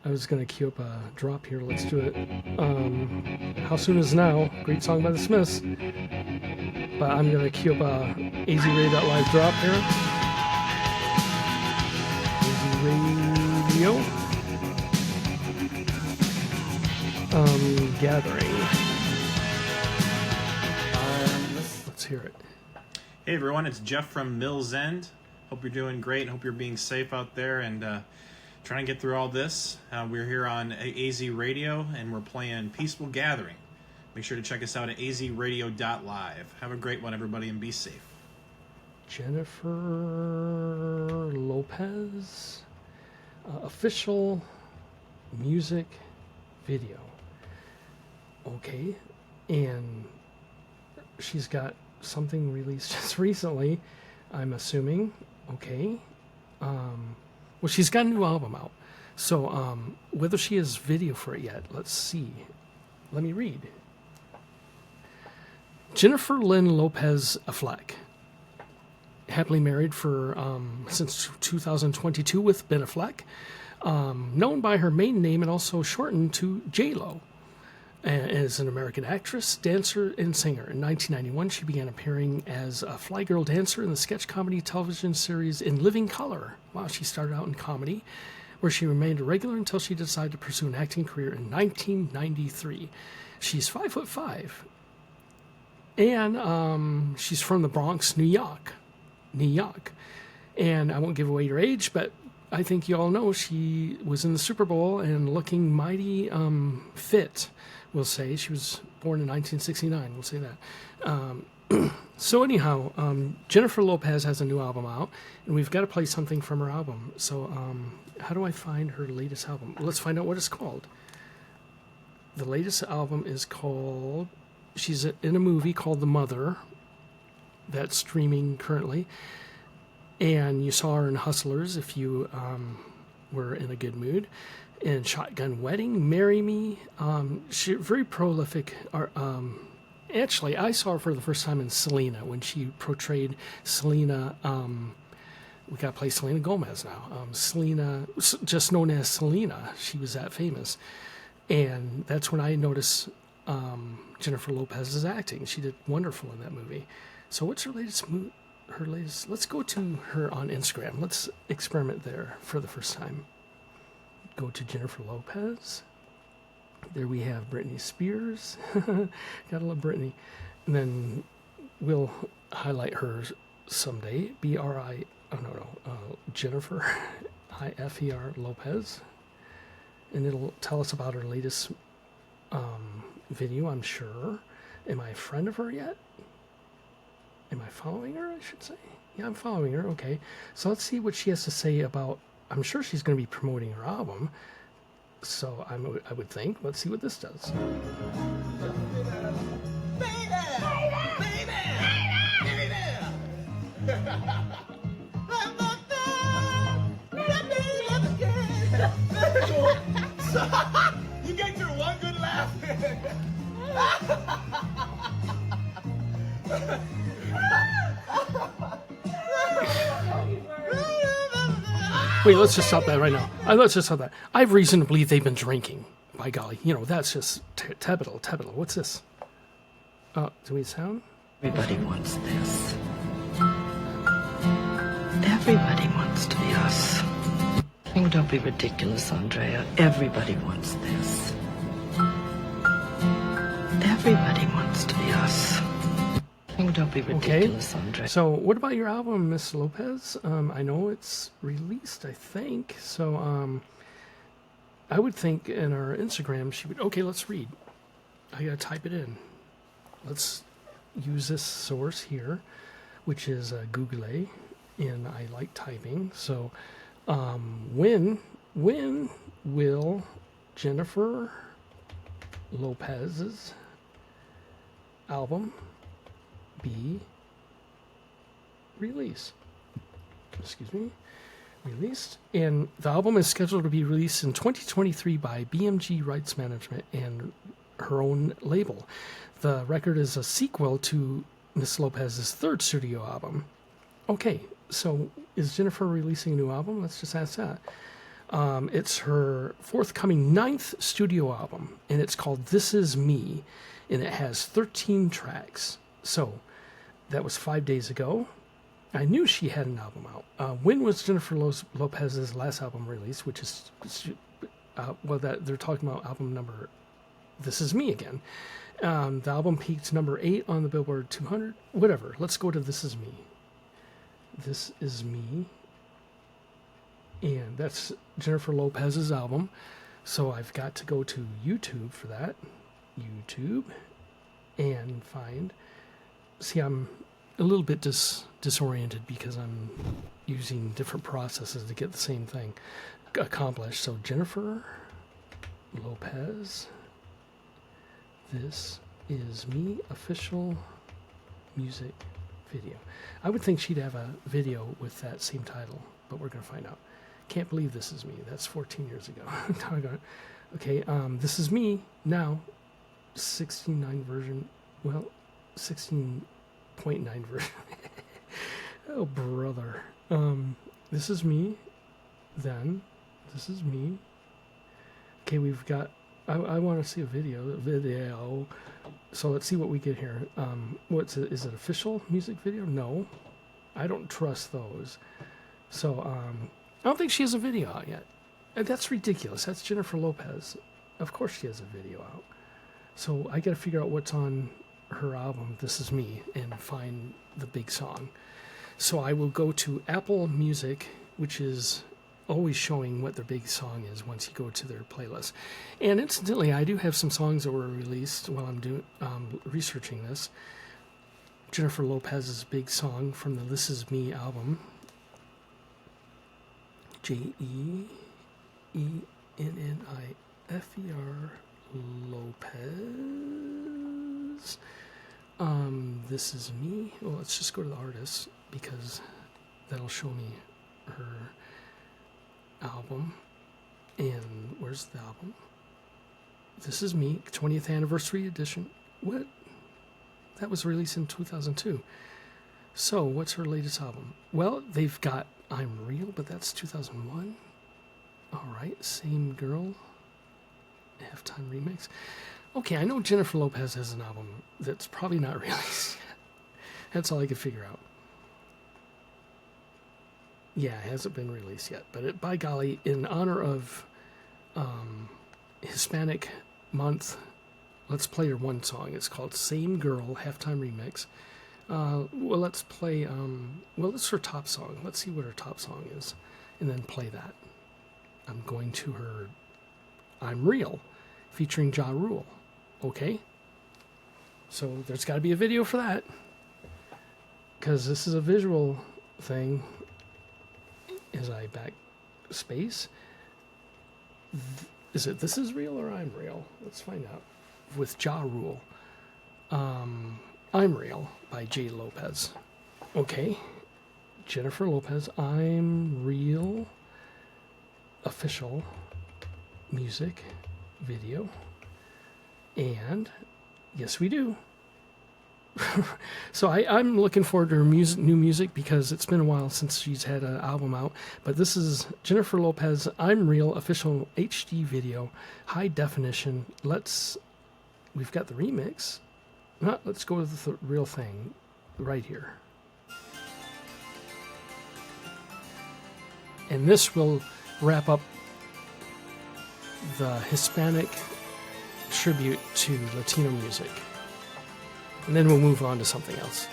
I was going to cue up a drop here. Let's do it. How Soon Is Now, great song by the Smiths. But I'm going to cue up a AZRadio.live drop here. AZ Radio. Gathering. Let's hear it. Hey everyone, it's Jeff from Mills End. Hope you're doing great. Hope you're being safe out there and trying to get through all this. We're here on AZ Radio and we're playing Peaceful Gathering. Make sure to check us out at azradio.live. Have a great one, everybody, and be safe. Jennifer Lopez, official music video. Okay, and she's got something released just recently, I'm assuming. Okay. Well, she's got a new album out. So whether she has video for it yet, let's see. Let me read. Jennifer Lynn Lopez Affleck, happily married for since 2022 with Ben Affleck, known by her maiden name and also shortened to J-Lo. As an American actress, dancer, and singer. In 1991, she began appearing as a fly girl dancer in the sketch comedy television series In Living Color. Wow, she started out in comedy, where she remained a regular until she decided to pursue an acting career in 1993. She's 5'5", and she's from the Bronx, New York. And I won't give away her age, but I think you all know she was in the Super Bowl and looking mighty fit. We'll say she was born in 1969. We'll say that. So anyhow, Jennifer Lopez has a new album out, and we've got to play something from her album. So how do I find her latest album? Let's find out what it's called. The latest album is called... She's in a movie called The Mother that's streaming currently. And you saw her in Hustlers if you were in a good mood. In Shotgun Wedding, Marry Me. She's very prolific. Actually, I saw her for the first time in Selena when she portrayed Selena. We got to play Selena Gomez now. Selena, just known as Selena. She was that famous. And that's when I noticed Jennifer Lopez's acting. She did wonderful in that movie. So what's her latest let's go to her on Instagram. Let's experiment there for the first time. Go to Jennifer Lopez. There we have Britney Spears. Gotta love Britney. And then we'll highlight her someday. Jennifer IFER Lopez. And it'll tell us about her latest video, I'm sure. Am I a friend of her yet? Am I following her, I should say? Yeah, I'm following her. Okay. So let's see what she has to say about... I'm sure she's going to be promoting her album. So I would think. Let's see what this does. You get through one good laugh. Wait, let's just stop that right now. Let's just stop that. I have reason to believe they've been drinking. By golly, that's just Tebittle. What's this? Do we sound? Everybody wants this. Everybody wants to Oh, don't be ridiculous, Andrea. Everybody wants this. Everybody wants to be us. Oh, don't be ridiculous, Andrea. So what about your album, Miss Lopez? I know it's released, I think. So I would think in our Instagram she would, okay, let's read. I gotta type it in. Let's use this source here, which is Google, and I like typing. So when will Jennifer Lopez's album be released? Released. And the album is scheduled to be released in 2023 by BMG Rights Management and her own label. The record is a sequel to Miss Lopez's third studio album. Okay, so is Jennifer releasing a new album? Let's just ask that. It's her forthcoming 9th studio album, and it's called This Is Me, and it has 13 tracks. So that was 5 days ago. I knew she had an album out. When was Jennifer Lopez's last album released? Which is, that they're talking about album number This Is Me again. The album peaked number 8 on the Billboard 200. Whatever. Let's go to This Is Me. This Is Me. And that's Jennifer Lopez's album. So I've got to go to YouTube for that. YouTube. And find. See, I'm a little bit disoriented because I'm using different processes to get the same thing accomplished. So Jennifer Lopez. This Is Me official music video. I would think she'd have a video with that same title, but we're going to find out. Can't believe This Is Me. That's 14 years ago. Okay, This Is Me now, 16.9 version. Well, 16.9 version. Oh, brother. This Is Me. Then, This Is Me. Okay, we've got. I want to see a video. So let's see what we get here. What's it? Is it official music video? No, I don't trust those. So I don't think she has a video out yet. And that's ridiculous. That's Jennifer Lopez. Of course she has a video out. So I got to figure out what's on her album, This Is Me, and find the big song. So I will go to Apple Music, which is always showing what their big song is once you go to their playlist. And incidentally, I do have some songs that were released while I'm doing researching this. Jennifer Lopez's big song from the This Is Me album. Jennifer Lopez. This Is Me. Well, let's just go to the artist because that'll show me her album. And where's the album? This Is Me, 20th anniversary edition. What? That was released in 2002. So what's her latest album? Well, they've got I'm Real, but that's 2001. All right, Same Girl, halftime remix. Okay, I know Jennifer Lopez has an album that's probably not released yet. That's all I could figure out. Yeah, it hasn't been released yet. But by golly, in honor of Hispanic month, let's play her one song. It's called Same Girl, halftime remix. Well, let's play, well, it's her top song. Let's see what her top song is, and then play that. I'm going to her I'm Real, featuring Ja Rule. Okay? So there's got to be a video for that, because this is a visual thing. As I back space, is it This Is Real or I'm Real? Let's find out. With Ja Rule. I'm Real by J. Lopez. Okay. Jennifer Lopez, I'm Real official music video. And yes, we do. So I'm looking forward to her new music because it's been a while since she's had an album out. But this is Jennifer Lopez, I'm Real official HD video, high definition. We've got the remix. Let's go with the real thing right here. And this will wrap up the Hispanic tribute to Latino music. And then we'll move on to something else.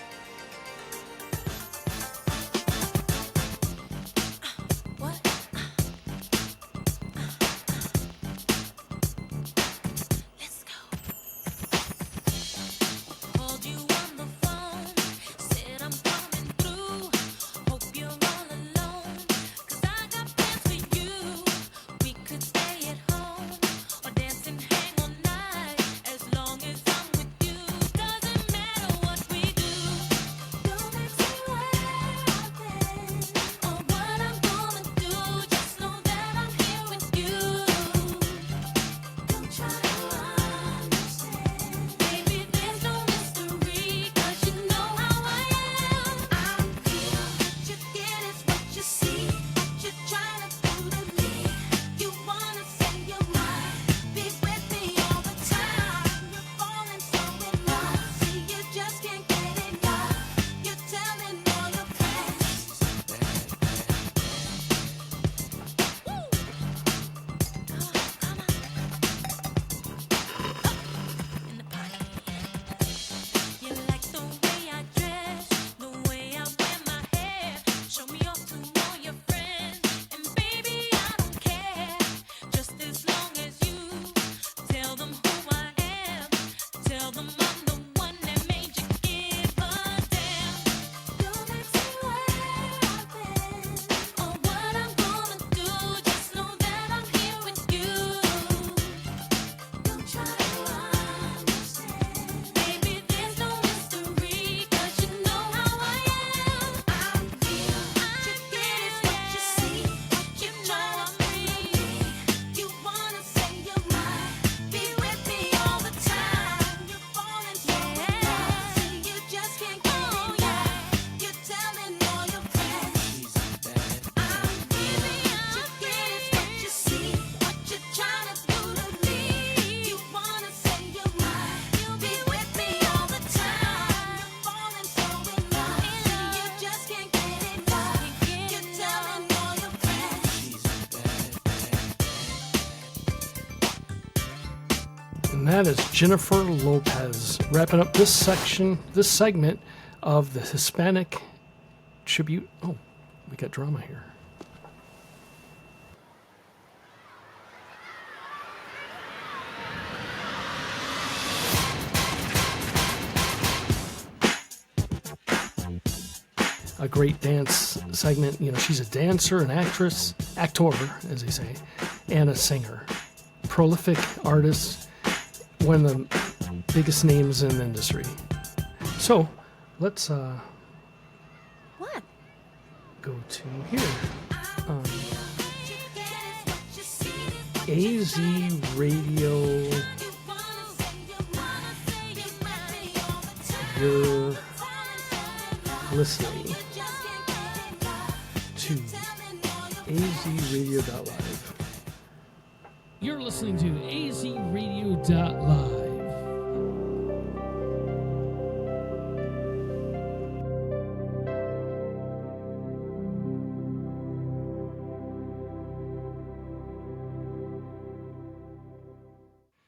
That is Jennifer Lopez wrapping up this segment of the Hispanic tribute. Oh, we got drama here. A great dance segment. You know, she's a dancer, an actress, actor, as they say, and a singer. Prolific artist. One of the biggest names in the industry. So, let's what? Go to here. AZ Radio. You're listening to azradio.live. You're listening to azradio.live.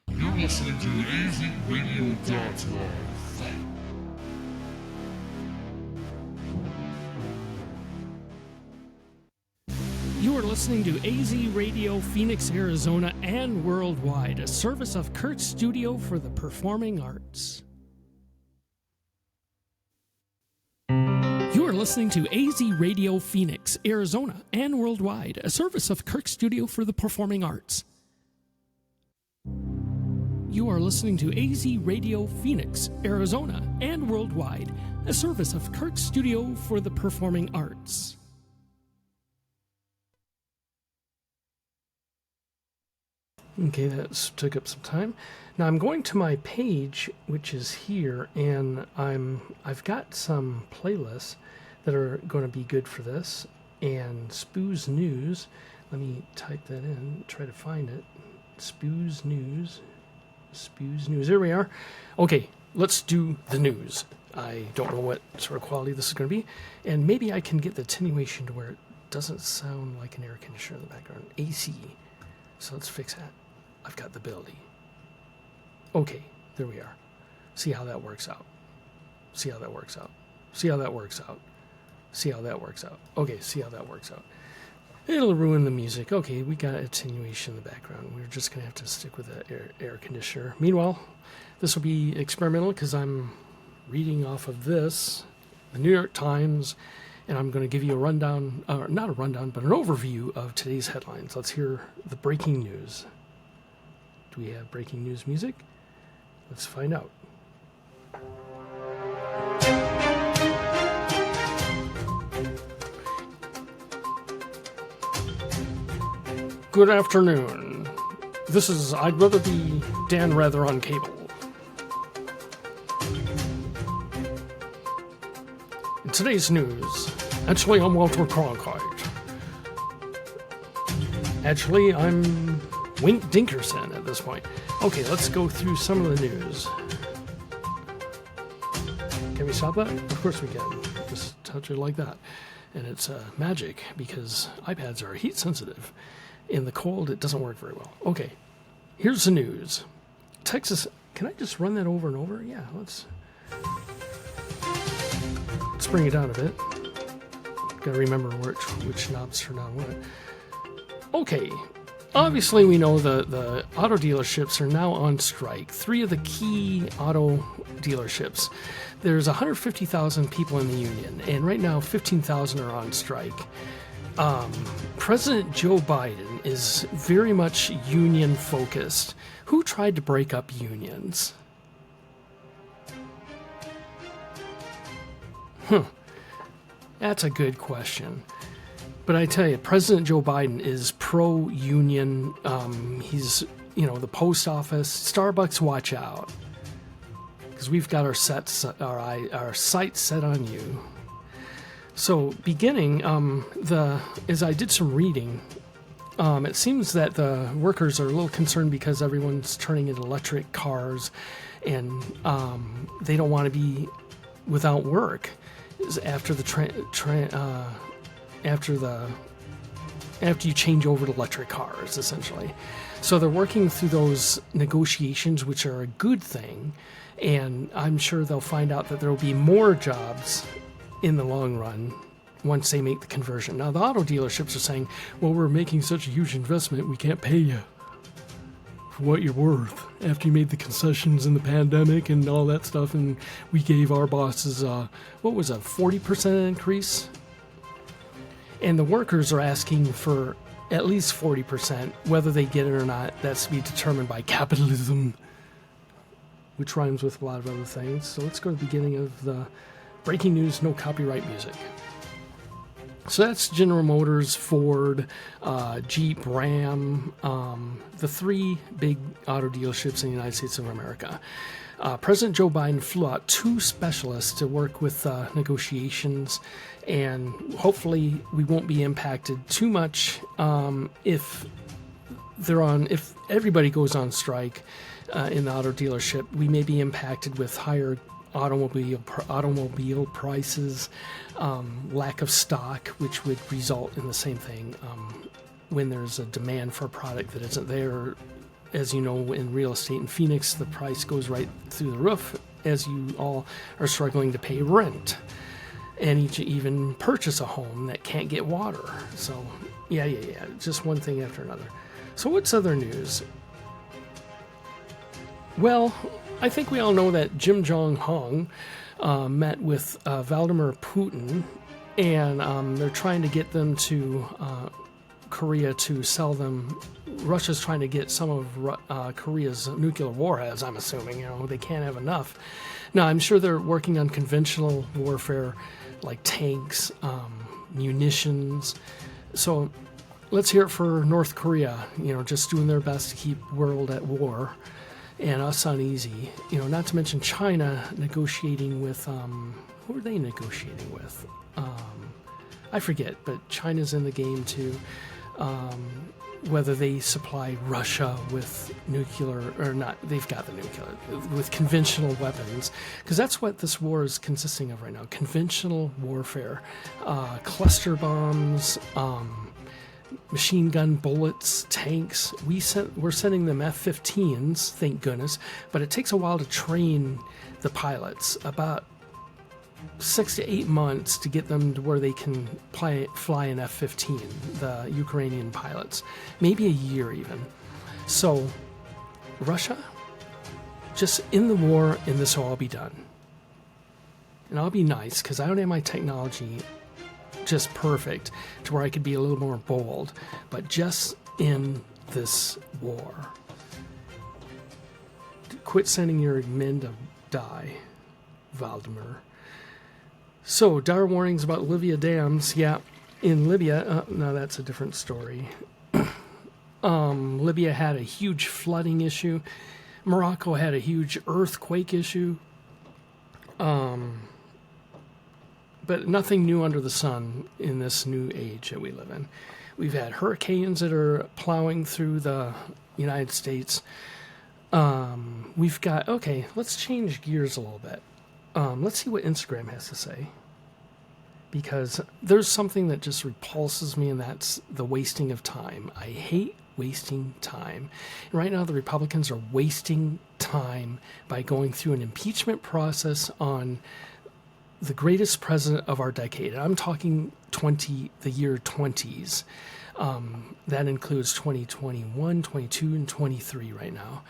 You're listening to azradio.live. You are listening to AZ Radio Phoenix, Arizona, and worldwide, a service of Kurt's Studio for the Performing Arts. You are listening to AZ Radio Phoenix, Arizona, and worldwide, a service of Kirk Studio for the Performing Arts. You are listening to AZ Radio Phoenix, Arizona, and worldwide, a service of Kirk Studio for the Performing Arts. Okay, that took up some time. Now I'm going to my page, which is here, and I've got some playlists that are going to be good for this. And Spoo's News. Let me type that in, try to find it. Spoo's News. Spoo's News. There we are. Okay, let's do the news. I don't know what sort of quality this is going to be, and maybe I can get the attenuation to where it doesn't sound like an air conditioner in the background. AC. So let's fix that. I've got the ability. Okay, there we are. See how that works out. See how that works out. See how that works out. See how that works out. Okay, see how that works out. It'll ruin the music. Okay, we got attenuation in the background. We're just going to have to stick with the air conditioner. Meanwhile, this will be experimental because I'm reading off of this, the New York Times, and I'm going to give you a rundown, not a rundown, but an overview of today's headlines. Let's hear the breaking news. Do we have breaking news music? Let's find out. Good afternoon. This is I'd Rather Be Dan Rather on cable. In today's news, actually I'm Walter Cronkite. Actually, I'm Wink Dinkerson at this point. Okay, let's go through some of the news. Can we stop that? Of course we can. Just touch it like that. And it's magic because iPads are heat sensitive. In the cold, it doesn't work very well. Okay, here's the news. Texas, can I just run that over and over? Yeah, let's bring it down a bit. Gotta remember which knobs turn on what. Okay, obviously we know the auto dealerships are now on strike. 3 of the key auto dealerships. There's 150,000 people in the union, and right now 15,000 are on strike. President Joe Biden is very much union focused. Who tried to break up unions? That's a good question. But I tell you, President Joe Biden is pro-union. He's, the post office, Starbucks, watch out. Because we've got our sights set on you. So, beginning, as I did some reading, it seems that the workers are a little concerned because everyone's turning into electric cars, and they don't want to be without work after you change over to electric cars, essentially. So they're working through those negotiations, which are a good thing, and I'm sure they'll find out that there will be more jobs in the long run once they make the conversion. Now, the auto dealerships are saying, well, we're making such a huge investment, we can't pay you for what you're worth after you made the concessions in the pandemic and all that stuff, and we gave our bosses, a 40% increase? And the workers are asking for at least 40%. Whether they get it or not, that's to be determined by capitalism, which rhymes with a lot of other things. So let's go to the beginning of the breaking news, no copyright music. So that's General Motors, Ford, Jeep, Ram, the 3 big auto dealerships in the United States of America. President Joe Biden flew out 2 specialists to work with negotiations, and hopefully we won't be impacted too much if everybody goes on strike in the auto dealership. We may be impacted with higher automobile prices, lack of stock, which would result in the same thing when there's a demand for a product that isn't there. As you know, in real estate in Phoenix, the price goes right through the roof as you all are struggling to pay rent and even purchase a home that can't get water. So, yeah, just one thing after another. So what's other news? Well, I think we all know that Kim Jong-un met with Vladimir Putin, and they're trying to get them to Korea to sell them. Russia's trying to get some of Korea's nuclear warheads, I'm assuming. They can't have enough. Now, I'm sure they're working on conventional warfare like tanks, munitions. So let's hear it for North Korea, just doing their best to keep world at war and us uneasy. Not to mention China negotiating with, who are they negotiating with? I forget, but China's in the game too. whether they supply Russia with nuclear or not. They've got the nuclear, with conventional weapons, because that's what this war is consisting of right now. Conventional warfare, cluster bombs, machine gun bullets, tanks. We're sending them F-15s, thank goodness, but it takes a while to train the pilots, about 6 to 8 months to get them to where they can fly an F-15, the Ukrainian pilots. Maybe a year even. So, Russia, just end the war and this will all be done. And I'll be nice, because I don't have my technology just perfect to where I could be a little more bold, but just end this war. Quit sending your men to die, Valdemar. So, dire warnings about Libya dams. Yeah, in Libya, no, that's a different story. Libya had a huge flooding issue. Morocco had a huge earthquake issue. But nothing new under the sun in this new age that we live in. We've had hurricanes that are plowing through the United States. We've got, okay, let's change gears a little bit. Let's see what Instagram has to say. Because there's something that just repulses me, and that's the wasting of time. I hate wasting time. And right now, the Republicans are wasting time by going through an impeachment process on the greatest president of our decade. I'm talking the year 20s. That includes 2021, 22, and 23 right now.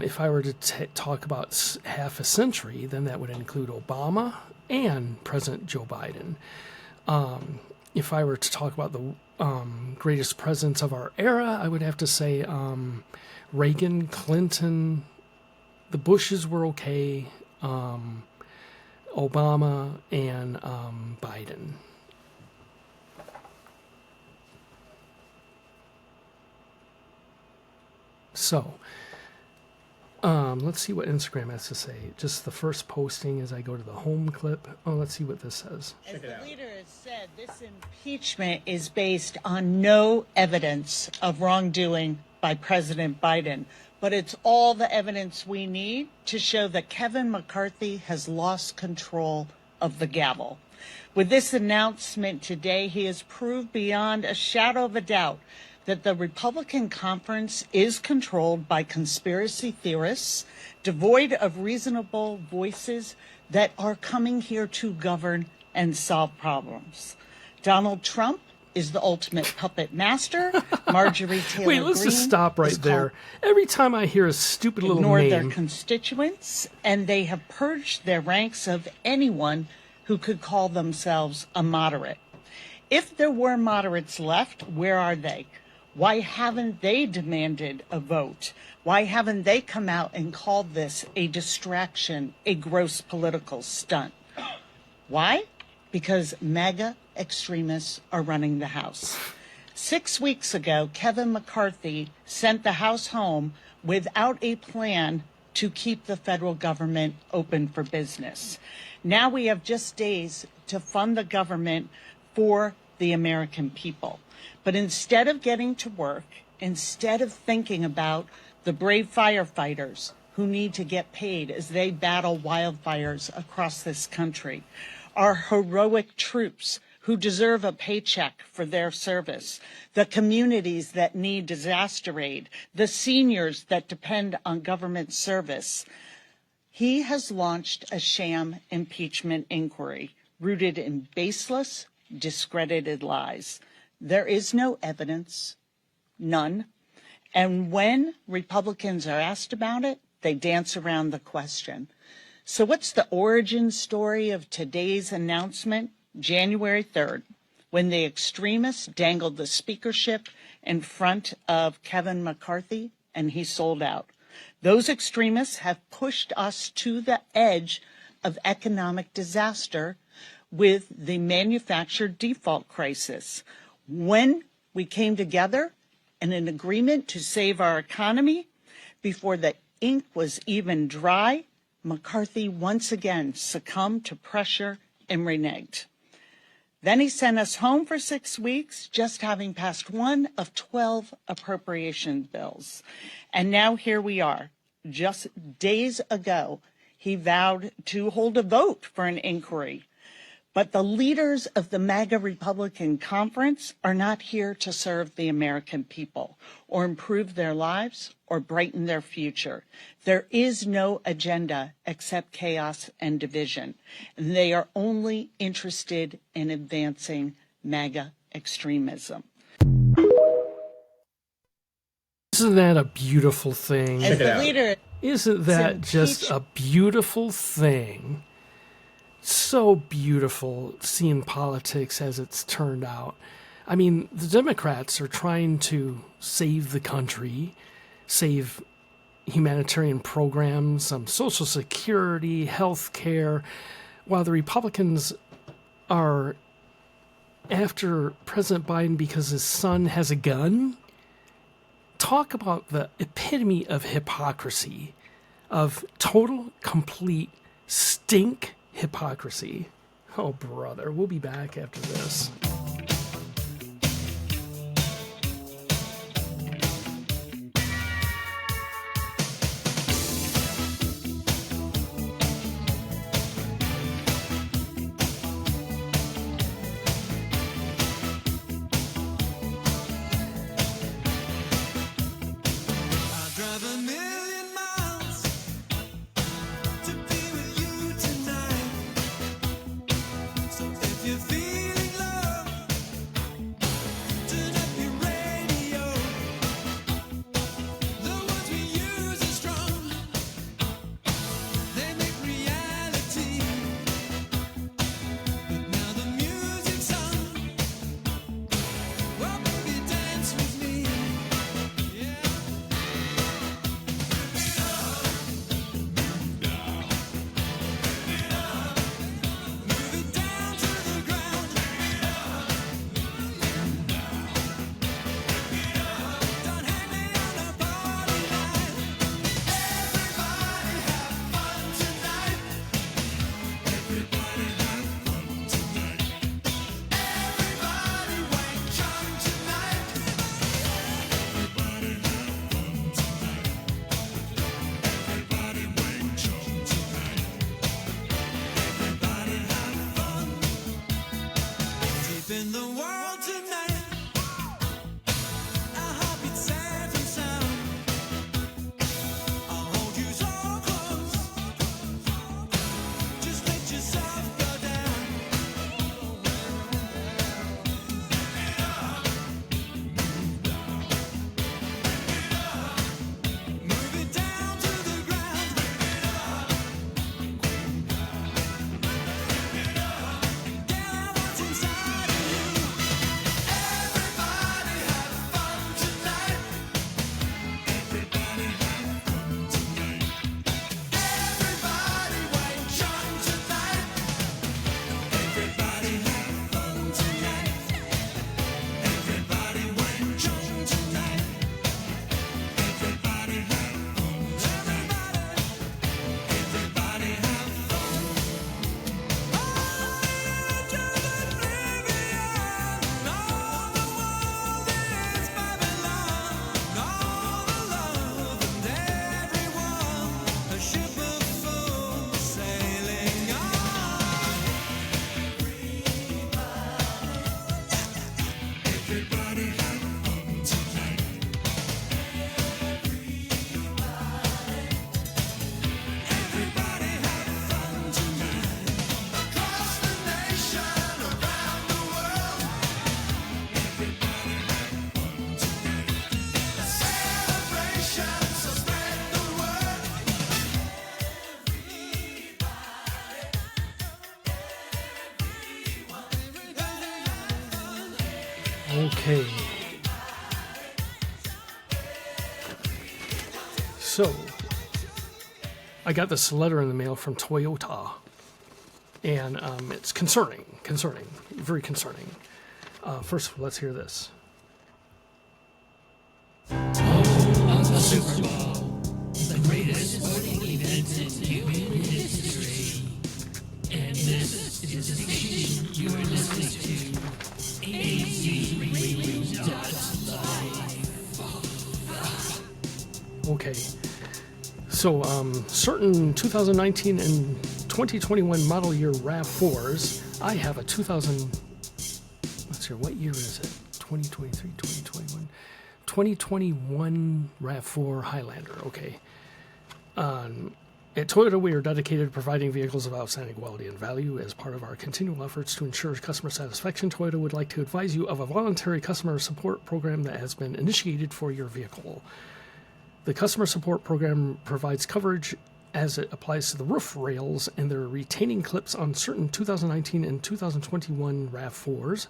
If I were to talk about half a century, then that would include Obama and President Joe Biden. If I were to talk about the greatest presidents of our era, I would have to say Reagan, Clinton, the Bushes were okay, Obama, and Biden. So, let's see what Instagram has to say. Just the first posting as I go to the home clip. Oh, let's see what this says. As the leader has said, this impeachment is based on no evidence of wrongdoing by President Biden, but it's all the evidence we need to show that Kevin McCarthy has lost control of the gavel. With this announcement today, he has proved beyond a shadow of a doubt that the Republican conference is controlled by conspiracy theorists, devoid of reasonable voices that are coming here to govern and solve problems. Donald Trump is the ultimate puppet master. Marjorie Taylor Wait, let's Greene just stop right there. Every time I hear a stupid little ignored name, their constituents, and they have purged their ranks of anyone who could call themselves a moderate. If there were moderates left, where are they? Why haven't they demanded a vote? Why haven't they come out and called this a distraction, a gross political stunt? Why? Because MAGA extremists are running the House. 6 weeks ago, Kevin McCarthy sent the House home without a plan to keep the federal government open for business. Now we have just days to fund the government for the American people. But instead of getting to work, instead of thinking about the brave firefighters who need to get paid as they battle wildfires across this country, our heroic troops who deserve a paycheck for their service, the communities that need disaster aid, the seniors that depend on government service, he has launched a sham impeachment inquiry rooted in baseless, discredited lies. There is no evidence, none. And when Republicans are asked about it, they dance around the question. So what's the origin story of today's announcement? January 3rd, when the extremists dangled the speakership in front of Kevin McCarthy and he sold out. Those extremists have pushed us to the edge of economic disaster with the manufactured default crisis. When we came together in an agreement to save our economy, before the ink was even dry, McCarthy once again succumbed to pressure and reneged. Then he sent us home for 6 weeks, just having passed one of 12 appropriation bills. And now here we are. Just days ago, he vowed to hold a vote for an inquiry. But the leaders of the MAGA Republican Conference are not here to serve the American people or improve their lives or brighten their future. There is no agenda except chaos and division. And they are only interested in advancing MAGA extremism. Isn't that a beautiful thing? As the leader, Isn't that just a beautiful thing? So beautiful seeing politics as it's turned out. I mean, the Democrats are trying to save the country, save humanitarian programs, Social Security, health care, while the Republicans are after President Biden because his son has a gun. Talk about the epitome of hypocrisy, of total, complete stink hypocrisy. Oh, brother. We'll be back after this. In the world tonight, our heartbeat safe and sound. I'll hold you so close. Just let yourself go down. Move it down to the ground. Get what's inside. Okay. So, I got this letter in the mail from Toyota, and it's concerning, very concerning. First, let's hear this. On the Super Bowl, the greatest sporting event in human history. And this is the station you are listening to. Okay. So, certain 2019 and 2021 model year RAV4s. I have a what year is it? 2023, 2021. 2021 RAV4 Highlander. Okay. At Toyota, we are dedicated to providing vehicles of outstanding quality and value. As part of our continual efforts to ensure customer satisfaction, Toyota would like to advise you of a voluntary customer support program that has been initiated for your vehicle. The customer support program provides coverage as it applies to the roof rails and their retaining clips on certain 2019 and 2021 RAV4s.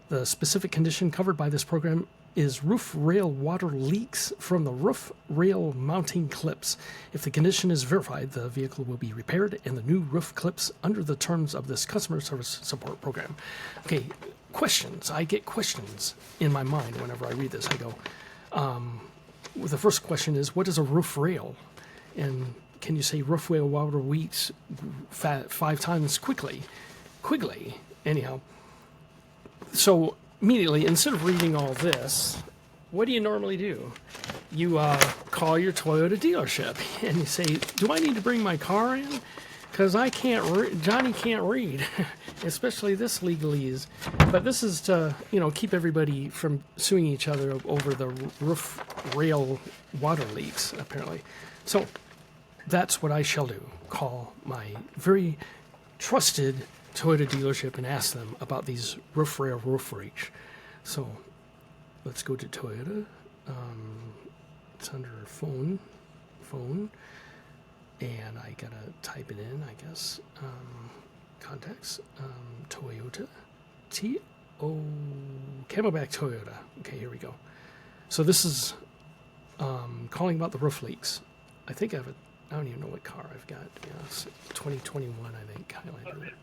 The specific condition covered by this program is roof rail water leaks from the roof rail mounting clips. If the condition is verified, the vehicle will be repaired and the new roof clips under the terms of this customer service support program. Okay, questions. I get questions in my mind whenever I read this. I go, the first question is, what is a roof rail? And can you say roof rail water leaks 5 times quickly? Anyhow. So immediately, instead of reading all this, what do you normally do? You call your Toyota dealership and you say, do I need to bring my car in? Because Johnny can't read, especially this legalese. But this is to, keep everybody from suing each other over the roof rail water leaks, apparently. So that's what I shall do. Call my very trusted Toyota dealership and ask them about these roof rail roof leaks. So let's go to Toyota. It's under phone, and I gotta type it in, I guess. Contacts, Toyota, Camelback Toyota. Okay, here we go. So this is calling about the roof leaks. I think I don't even know what car I've got. Yeah, it's 2021, I think. Highlander.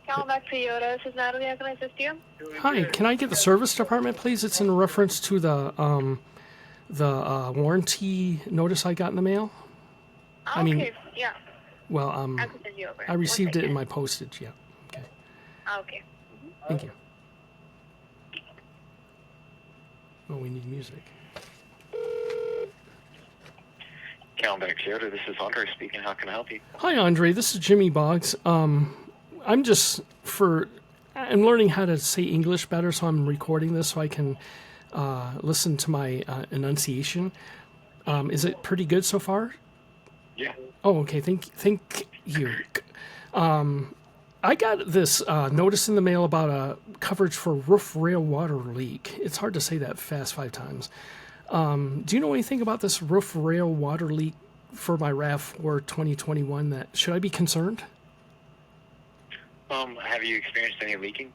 Camelback Toyota, this is Natalie. How can I assist you? Hi, can I get the service department, please? It's in reference to the warranty notice I got in the mail. Okay, yeah. Well, I can send you over. I received it in my postage. Yeah. Okay. Okay. Thank you. Oh, we need music. Camelback Toyota, this is Andre speaking. How can I help you? Hi, Andre. This is Jimmy Boggs. I'm learning how to say English better, so I'm recording this so I can listen to my enunciation. Is it pretty good so far? Yeah. Oh, okay. Thank you. I got this notice in the mail about a coverage for roof rail water leak. It's hard to say that fast 5 times. Do you know anything about this roof rail water leak for my RAV4 2021? Should I be concerned? Have you experienced any leaking?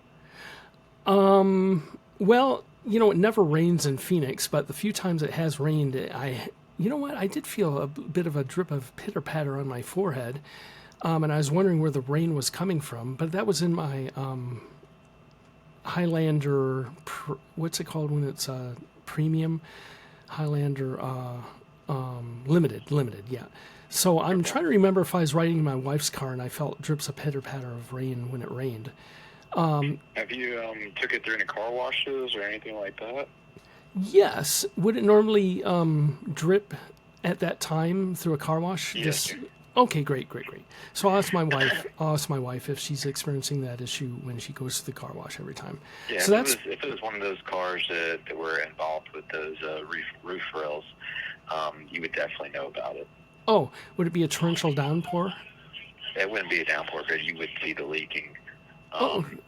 Well, it never rains in Phoenix, but the few times it has rained, I did feel a bit of a drip of pitter-patter on my forehead, and I was wondering where the rain was coming from, but that was in my Highlander, what's it called when it's premium? Highlander Limited, yeah. So I'm trying to remember if I was riding in my wife's car and I felt drips of pitter-patter of rain when it rained. Have you took it through any car washes or anything like that? Yes. Would it normally drip at that time through a car wash? Yes. Okay, great. So I'll ask my wife if she's experiencing that issue when she goes to the car wash every time. Yeah, so if it was one of those cars that were involved with those roof rails, you would definitely know about it. Oh, would it be a torrential downpour? It wouldn't be a downpour, but you would see the leaking. Okay.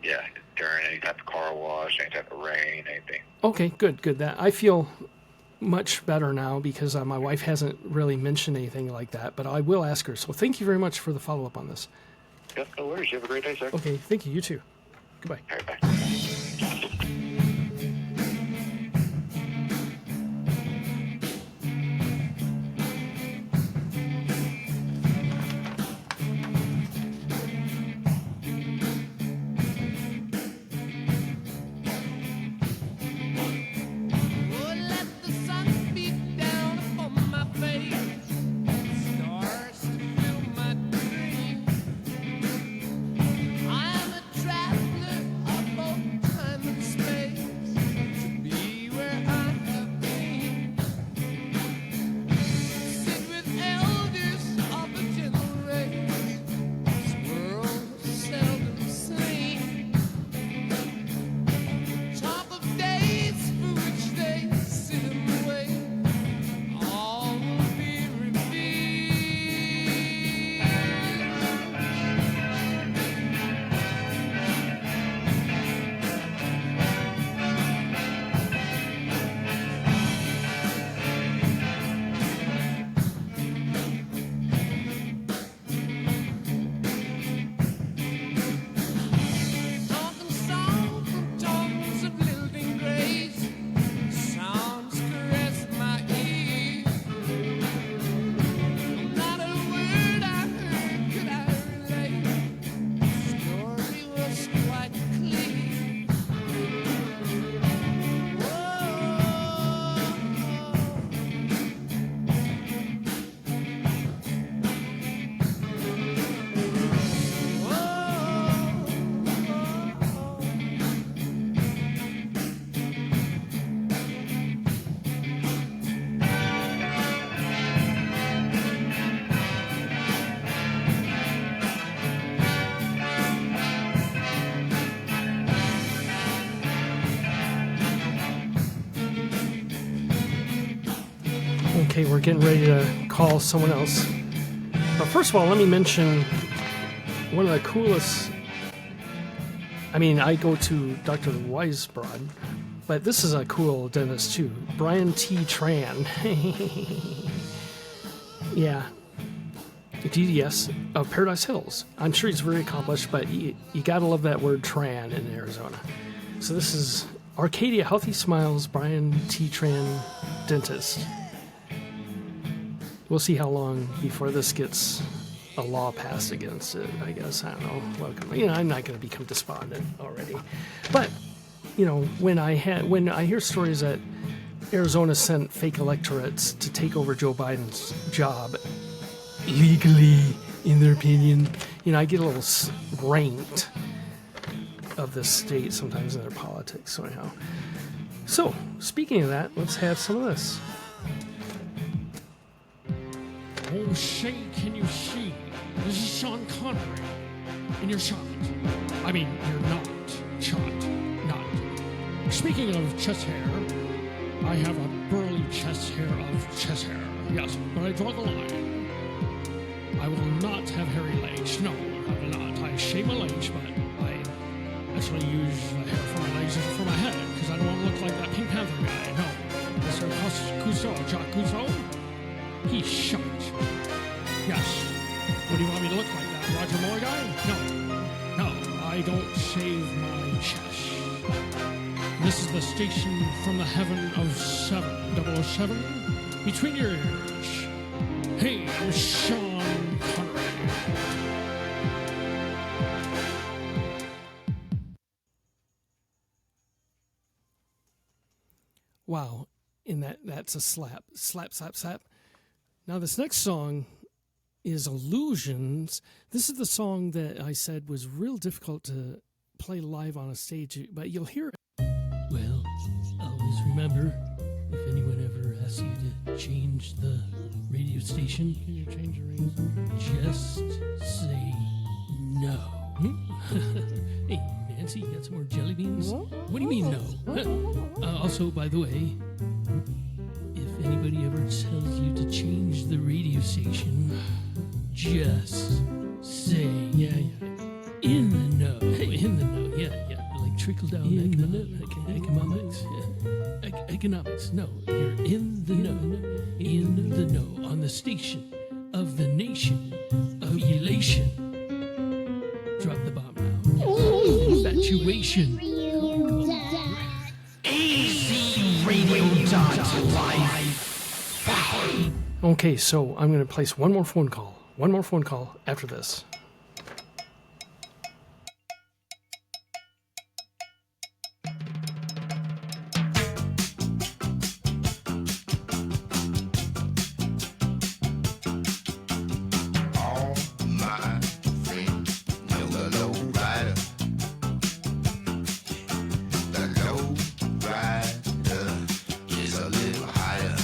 Yeah, during any type of car wash, any type of rain, anything. Okay, good. That I feel much better now because my wife hasn't really mentioned anything like that, but I will ask her. So thank you very much for the follow-up on this. Yep, no worries. You have a great day, sir. Okay, thank you. You too. Goodbye. All right, bye. I'm a traveler of both Okay, we're getting ready to call someone else. But first of all, let me mention one of the coolest. I mean, I go to Dr. Weisbrod, but this is a cool dentist too. Brian T. Tran. Yeah. DDS of Paradise Hills. I'm sure he's very accomplished, but you gotta love that word Tran in Arizona. So this is Arcadia Healthy Smiles, Brian T. Tran, dentist. We'll see how long before this gets a law passed against it, I guess. I don't know. Welcome. You know, I'm not going to become despondent already. But, you know, when I hear stories that Arizona sent fake electorates to take over Joe Biden's job illegally, in their opinion, you know, I get a little ranked of this state sometimes in their politics. So anyhow. So, speaking of that, let's have some of this. Oh, say, can you see? This is Sean Connery. And you're shocked. I mean, you're not shocked. Not. Speaking of chest hair, I have a burly chest hair of chest hair. Yes, but I draw the line. I will not have hairy legs. No, I will not. I shave my legs, but I actually use the hair for my legs and for my head, because I don't want to look like that Pink Panther guy. No. Mr. Cousteau, Jacques Cousteau, he's shot. Yes. What do you want me to look like, that Roger Moore guy? No, I don't shave my chest. This is the station from the heaven of 007, between your ears. Hey, I'm Sean Connery. Wow, and that's a slap. Slap, slap, slap. Now this next song is Illusions. This is the song that I said was real difficult to play live on a stage, but you'll hear it. Well, always remember, if anyone ever asks you to change the radio station, Can you change your ring? just say no. Hey, Nancy, you got some more jelly beans? What do you mean no? Also, by the way, if anybody ever tells you to change the radio station, just say in the know. In the know, yeah. Like trickle down economics. Yeah. Economics. No, you're in the know. In the know. On the station of the nation of elation. Drop the bomb now. Infatuation. Okay, so I'm going to place one more phone call. One more phone call after this. All my friends know the low rider. The low rider is a little higher.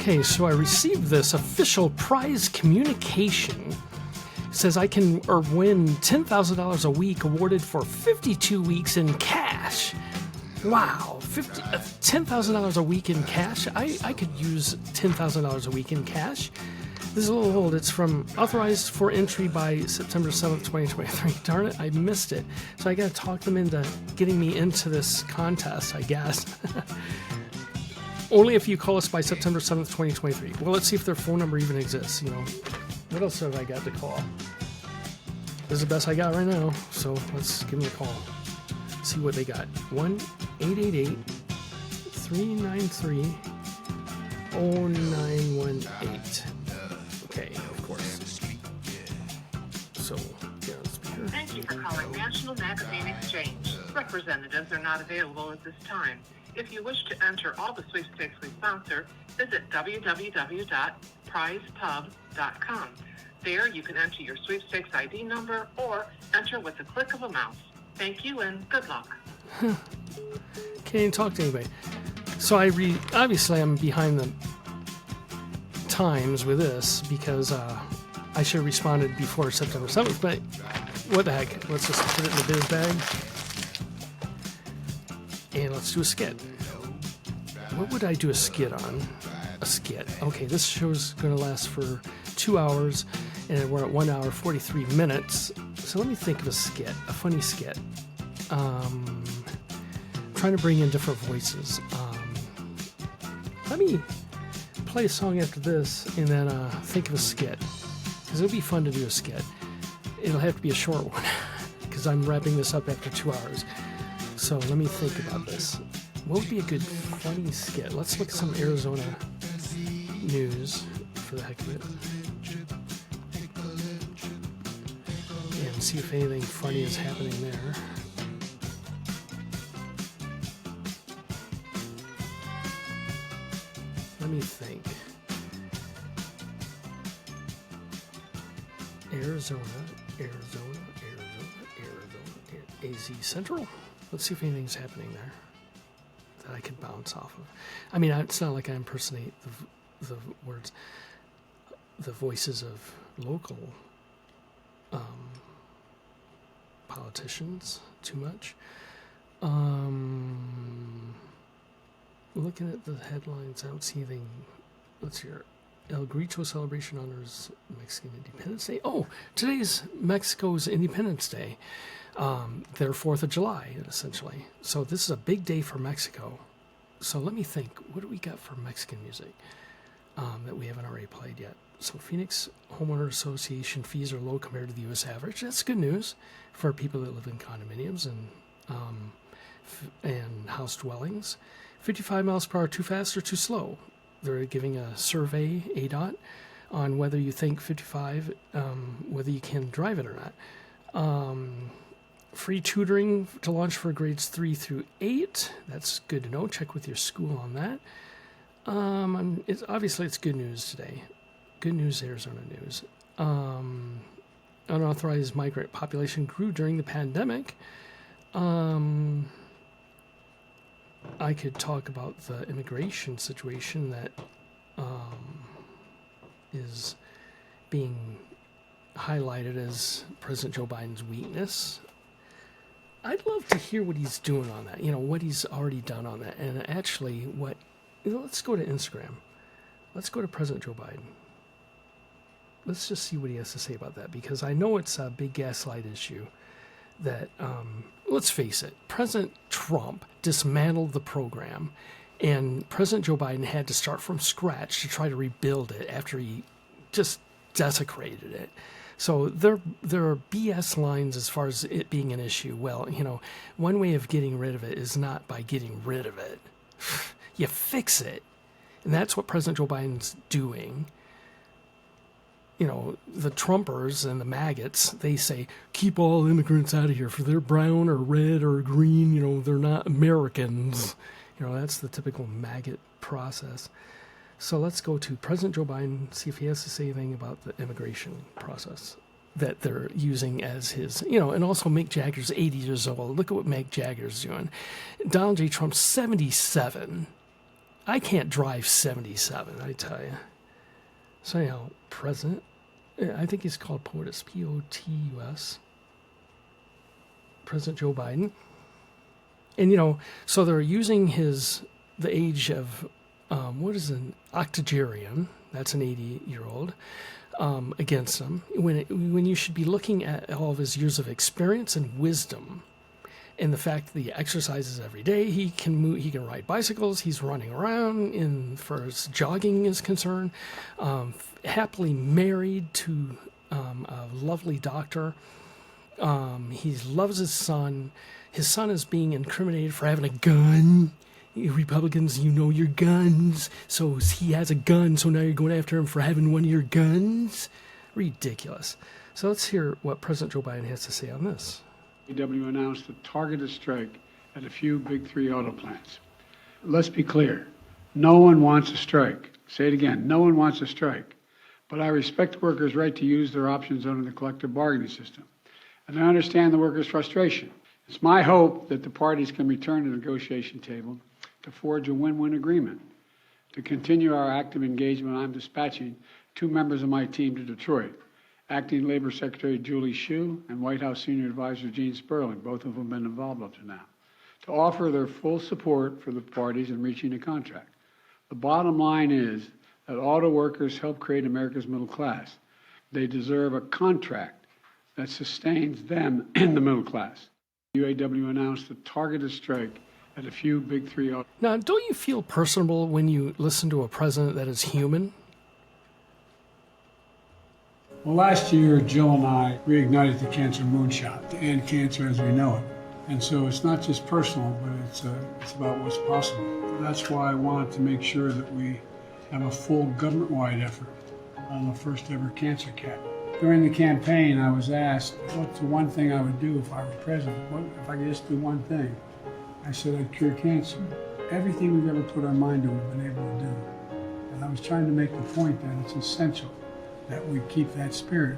Okay, so I received this official prize communication. It says I can win $10,000 a week awarded for 52 weeks in cash. Wow, $10,000 a week in cash? I could use $10,000 a week in cash. This is a little old. It's from authorized for entry by September 7th, 2023. Darn it, I missed it. So I got to talk them into getting me into this contest, I guess. Only if you call us by September 7th, 2023. Well, let's see if their phone number even exists, you know. What else have I got to call? This is the best I got right now, so let's give them a call. See what they got. 1-888-393-0918. Okay, of course. So, get on the speaker. Thank you for calling National Magazine Exchange. Representatives are not available at this time. If you wish to enter all the sweepstakes we sponsor, visit www.prizepub.com. There you can enter your sweepstakes ID number or enter with the click of a mouse. Thank you and good luck. Can't talk to anybody. So obviously I'm behind the times with this because I I should have responded before September 7th, but what the heck? Let's just put it in the biz bag. And let's do a skit. What would I do a skit on? A skit. Okay, this show's going to last for 2 hours, and we're at 1 hour 43 minutes. So let me think of a skit, a funny skit. Trying to bring in different voices. Let me play a song after this, and then think of a skit, because it'll be fun to do a skit. It'll have to be a short one, because I'm wrapping this up after 2 hours. So let me think about this. What would be a good funny skit? Let's look at some Arizona news for the heck of it. And see if anything funny is happening there. Let me think. Arizona, AZ Central. Let's see if anything's happening there that I could bounce off of. I mean, it's not like I impersonate the words, the voices of local politicians too much. Looking at the headlines, I don't see anything. Let's hear. El Grito celebration honors Mexican Independence Day. Oh, today's Mexico's Independence Day. Their 4th of July, essentially. So this is a big day for Mexico. So let me think. What do we got for Mexican music that we haven't already played yet? So Phoenix Homeowner Association fees are low compared to the U.S. average. That's good news for people that live in condominiums and house dwellings. 55 miles per hour too fast or too slow. They're giving a survey, ADOT, on whether you think 55, whether you can drive it or not. Free tutoring to launch for grades 3 through 8. That's good to know. Check with your school on that. Obviously, it's good news today. Good news, Arizona news. Unauthorized migrant population grew during the pandemic. I could talk about the immigration situation that is being highlighted as President Joe Biden's weakness. I'd love to hear what he's doing on that, what he's already done on that. And actually, let's go to Instagram. Let's go to President Joe Biden. Let's just see what he has to say about that, because I know it's a big gaslight issue that, let's face it, President Trump dismantled the program, and President Joe Biden had to start from scratch to try to rebuild it after he just desecrated it. So there are BS lines as far as it being an issue. Well, one way of getting rid of it is not by getting rid of it. You fix it. And that's what President Joe Biden's doing. The Trumpers and the maggots, they say, keep all immigrants out of here, for they're brown or red or green, they're not Americans. That's the typical maggot process. So let's go to President Joe Biden, see if he has to say anything about the immigration process that they're using as his, and also Mick Jagger's 80 years old. Look at what Mick Jagger's doing. Donald J. Trump's 77. I can't drive 77, I tell you. So, President, I think he's called POTUS, P-O-T-U-S, President Joe Biden. And, so they're using the age of, what is an octogenarian? That's an 80-year-old, against him, when you should be looking at all of his years of experience and wisdom, and the fact that he exercises every day. He can move, he can ride bicycles, he's running around, for as jogging is concerned, happily married to a lovely doctor. He loves his son. His son is being incriminated for having a gun. Republicans, your guns. So he has a gun, so now you're going after him for having one of your guns? Ridiculous. So let's hear what President Joe Biden has to say on this. UAW announced a targeted strike at a few big three auto plants. Let's be clear. No one wants a strike. Say it again. No one wants a strike. But I respect workers' right to use their options under the collective bargaining system. And I understand the workers' frustration. It's my hope that the parties can return to the negotiation table to forge a win-win agreement. To continue our active engagement, I'm dispatching 2 members of my team to Detroit. Acting Labor Secretary Julie Hsu and White House Senior Advisor Gene Sperling, both of them have been involved up to now, to offer their full support for the parties in reaching a contract. The bottom line is that auto workers help create America's middle class. They deserve a contract that sustains them in the middle class. UAW announced a targeted strike at a few big three auto. Now, don't you feel personable when you listen to a president that is human? Well, last year, Jill and I reignited the cancer moonshot to end cancer as we know it. And so it's not just personal, but it's about what's possible. That's why I wanted to make sure that we have a full government-wide effort on the first ever cancer cap. During the campaign, I was asked, what's the one thing I would do if I were president? What if I could just do one thing? I said I'd cure cancer. Everything we've ever put our mind to, we've been able to do. And I was trying to make the point that it's essential that we keep that spirit.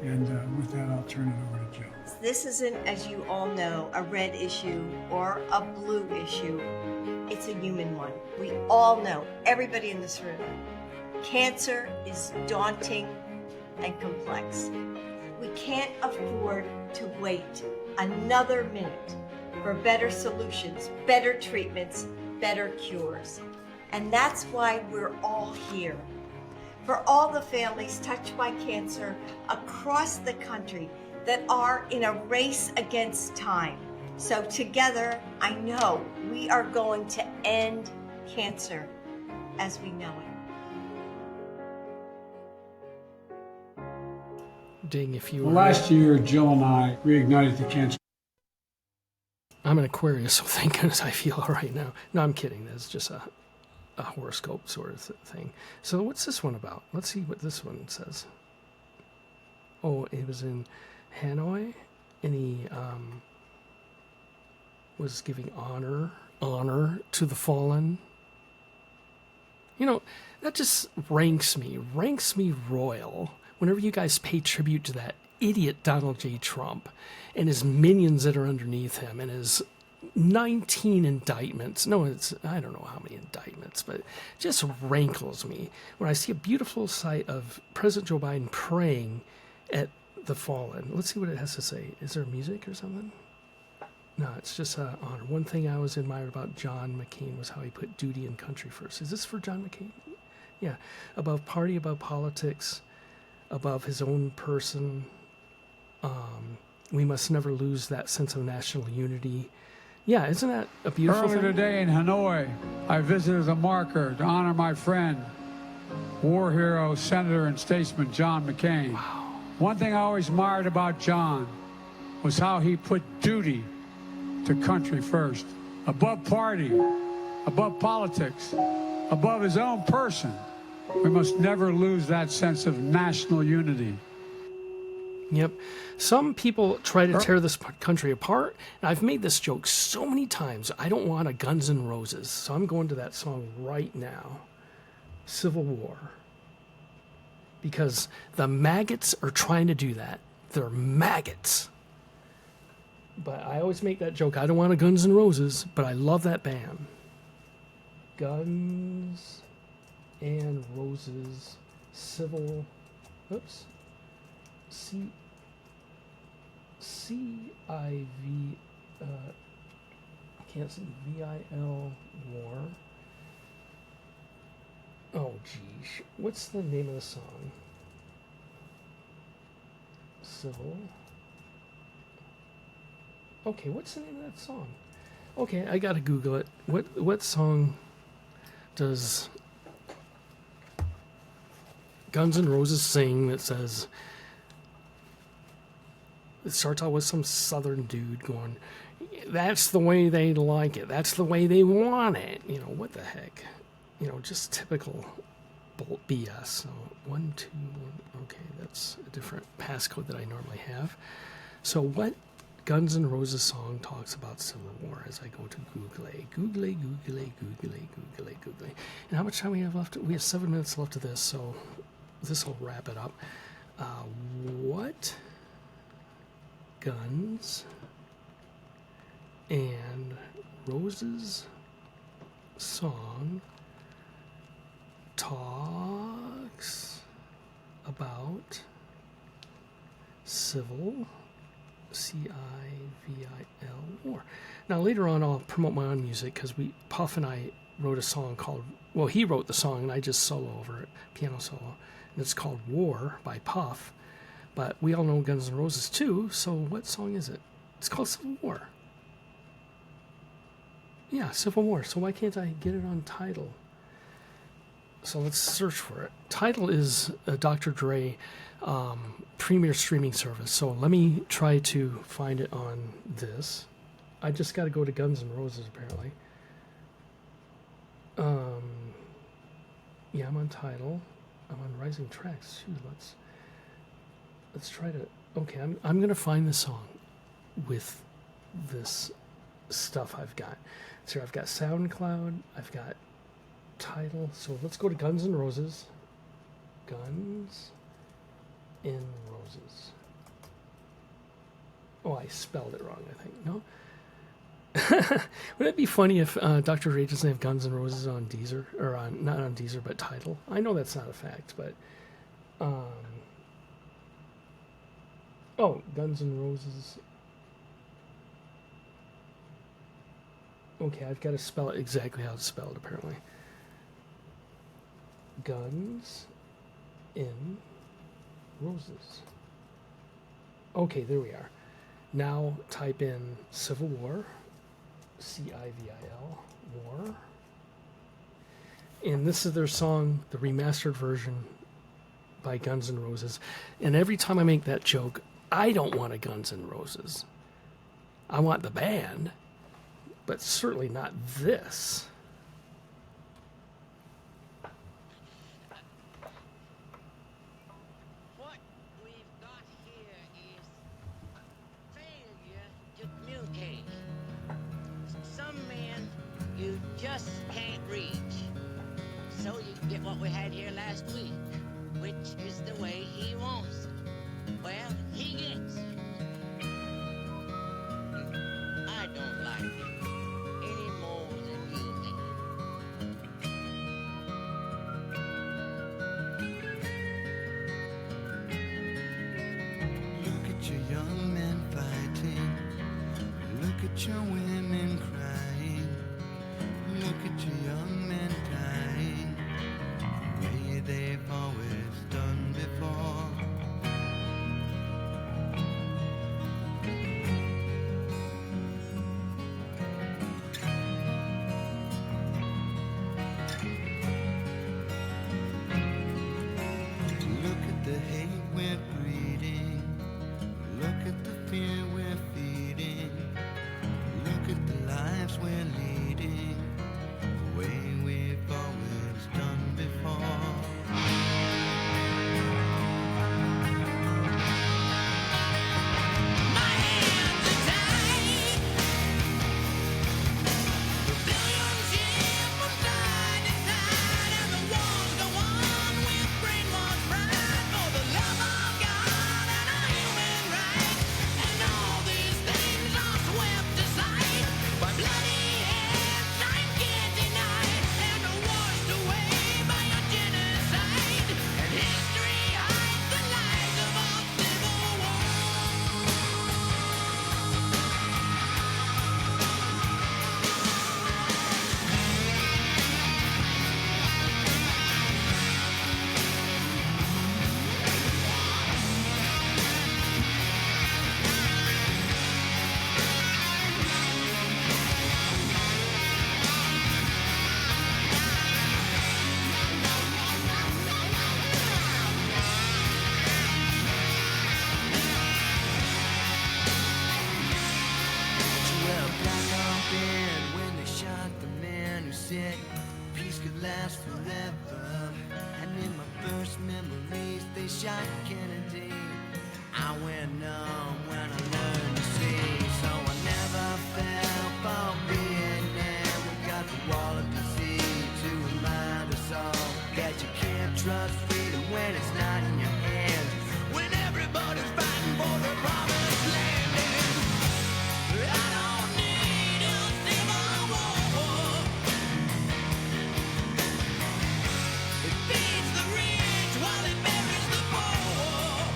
And with that, I'll turn it over to Joe. This isn't, as you all know, a red issue or a blue issue. It's a human one. We all know, everybody in this room, cancer is daunting and complex. We can't afford to wait another minute for better solutions, better treatments, better cures. And that's why we're all here. For all the families touched by cancer across the country that are in a race against time. So together, I know we are going to end cancer as we know it. Ding, if you Well, were... last year, Jill and I reignited the cancer. I'm an Aquarius, so thank goodness I feel all right now. No, I'm kidding. That's just a horoscope sort of thing. So what's this one about? Let's see what this one says. Oh, it was in Hanoi, and he was giving honor to the fallen. You know, that just ranks me royal whenever you guys pay tribute to that idiot Donald J. Trump and his minions that are underneath him and his 19 indictments. No, I don't know how many indictments, but it just rankles me when I see a beautiful sight of President Joe Biden praying at the fallen. Let's see what it has to say. Is there music or something? No, it's just honor. One thing I always admired about John McCain was how he put duty and country first. Is this for John McCain? Yeah. Above party, above politics, above his own person. We must never lose that sense of national unity. Yeah, isn't that a beautiful Earlier thing? today in Hanoi, I visited a marker to honor my friend, war hero, senator, and statesman John McCain. Wow. One thing I always admired about John was how he put duty to country first, above party, above politics, above his own person. We must never lose that sense of national unity. Yep. Some people try to tear this country apart, and I've made this joke so many times. I don't want a Guns N' Roses, so I'm going to that song right now, Civil War, because the maggots are trying to do that. They're maggots. But I always make that joke. I don't want a Guns N' Roses, but I love that band. Guns and Roses, Civil, oops. C-I-V, I can't see, V-I-L, War. Oh, geez. What's the name of the song? Civil. Okay, what's the name of that song? Okay, I gotta Google it. What song does Guns N' Roses sing that says... It starts out with some southern dude going, that's the way they like it. That's the way they want it. You know, what the heck? You know, just typical BS. So 1, 2, 1. Okay, that's a different passcode that I normally have. So what Guns N' Roses song talks about Civil War as I go to Google. And how much time we have left? We have 7 minutes left of this, so this will wrap it up. What Guns and Roses song talks about Civil, C-I-V-I-L, war. Now later on I'll promote my own music because Puff and I wrote a song called, well, he wrote the song and I just solo over it, piano solo, and it's called War by Puff. But we all know Guns N' Roses too, so what song is it? It's called Civil War. Yeah, Civil War. So why can't I get it on Tidal? So let's search for it. Tidal is a Dr. Dre premier streaming service. So let me try to find it on this. I just got to go to Guns N' Roses apparently. Yeah, I'm on Tidal. I'm on Rising Tracks. Shoot, let's try to. Okay, I'm gonna find the song with this stuff I've got. So I've got SoundCloud. I've got Tidal. So let's go to Guns N' Roses. Guns N' Roses. Oh, I spelled it wrong, I think. No? Would it be funny if Dr. Dre doesn't have Guns N' Roses on Deezer? Or not on Deezer, but Tidal? I know that's not a fact, but... oh, Guns N' Roses... Okay, I've got to spell it exactly how it's spelled, apparently. Guns N' Roses. Okay, there we are. Now type in Civil War, C-I-V-I-L, War. And this is their song, the remastered version by Guns N' Roses. And every time I make that joke, I don't want a Guns N' Roses. I want the band. But certainly not this. What we've got here is failure to communicate. Some men you just can't reach. So you get what we had here last week, which is the way he wants it. Well, he gets it. I don't like it. Young men fighting, look at your women crying, look at your young men dying, the way they've always done before. Look at the hate we're breeding. Look at the fear we're feeding. Look at the lives we're leading. The way we've always done before. My hands are tied. Rebellion ship from side to side, and the wars go on with brainwashed pride for the love of God and a human right. And all these things are swept aside by bloody hands I can't deny, and are washed away by a genocide. And history hides the lies of our civil war. Well, black on bed when they shot the man who said peace could last forever. And in my first memories, they shot Kennedy. I went numb when I learned to see, so I never fell for Vietnam. We got the wall of disease to remind us all that you can't trust freedom when it's not in your hands. When everybody's fighting for the promised land. I don't need a civil war. It feeds the rich while it buries the poor.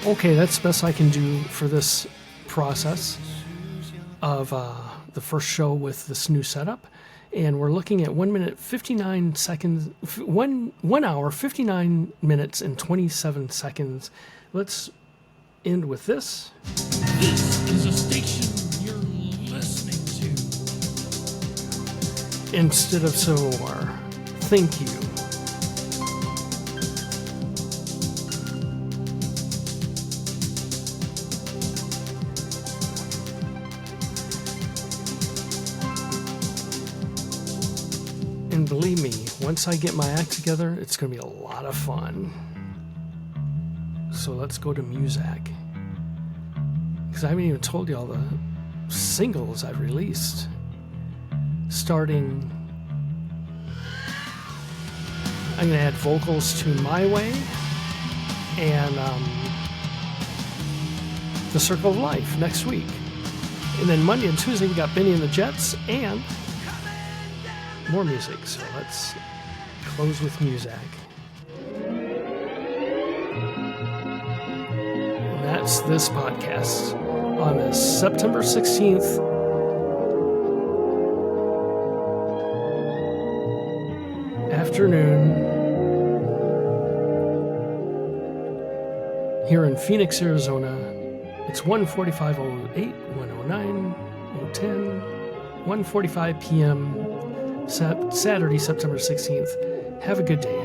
Okay, that's the best I can do for this process of the first show with this new setup. And we're looking at 1 minute 59 seconds, 1 hour 59 minutes and 27 seconds. Let's end with this. This is a station you're listening to. Instead of so or thank you. And believe me, once I get my act together, it's going to be a lot of fun. So let's go to Muzak. Because I haven't even told you all the singles I've released. Starting, I'm going to add vocals to My Way and The Circle of Life next week. And then Monday and Tuesday we got Benny and the Jets and more music. So let's close with Muzak. And that's this podcast on this September 16th. Afternoon here in Phoenix, Arizona. It's 1:45:08, 1:09, 0:10, 1:45 p.m. Saturday, September 16th. Have a good day.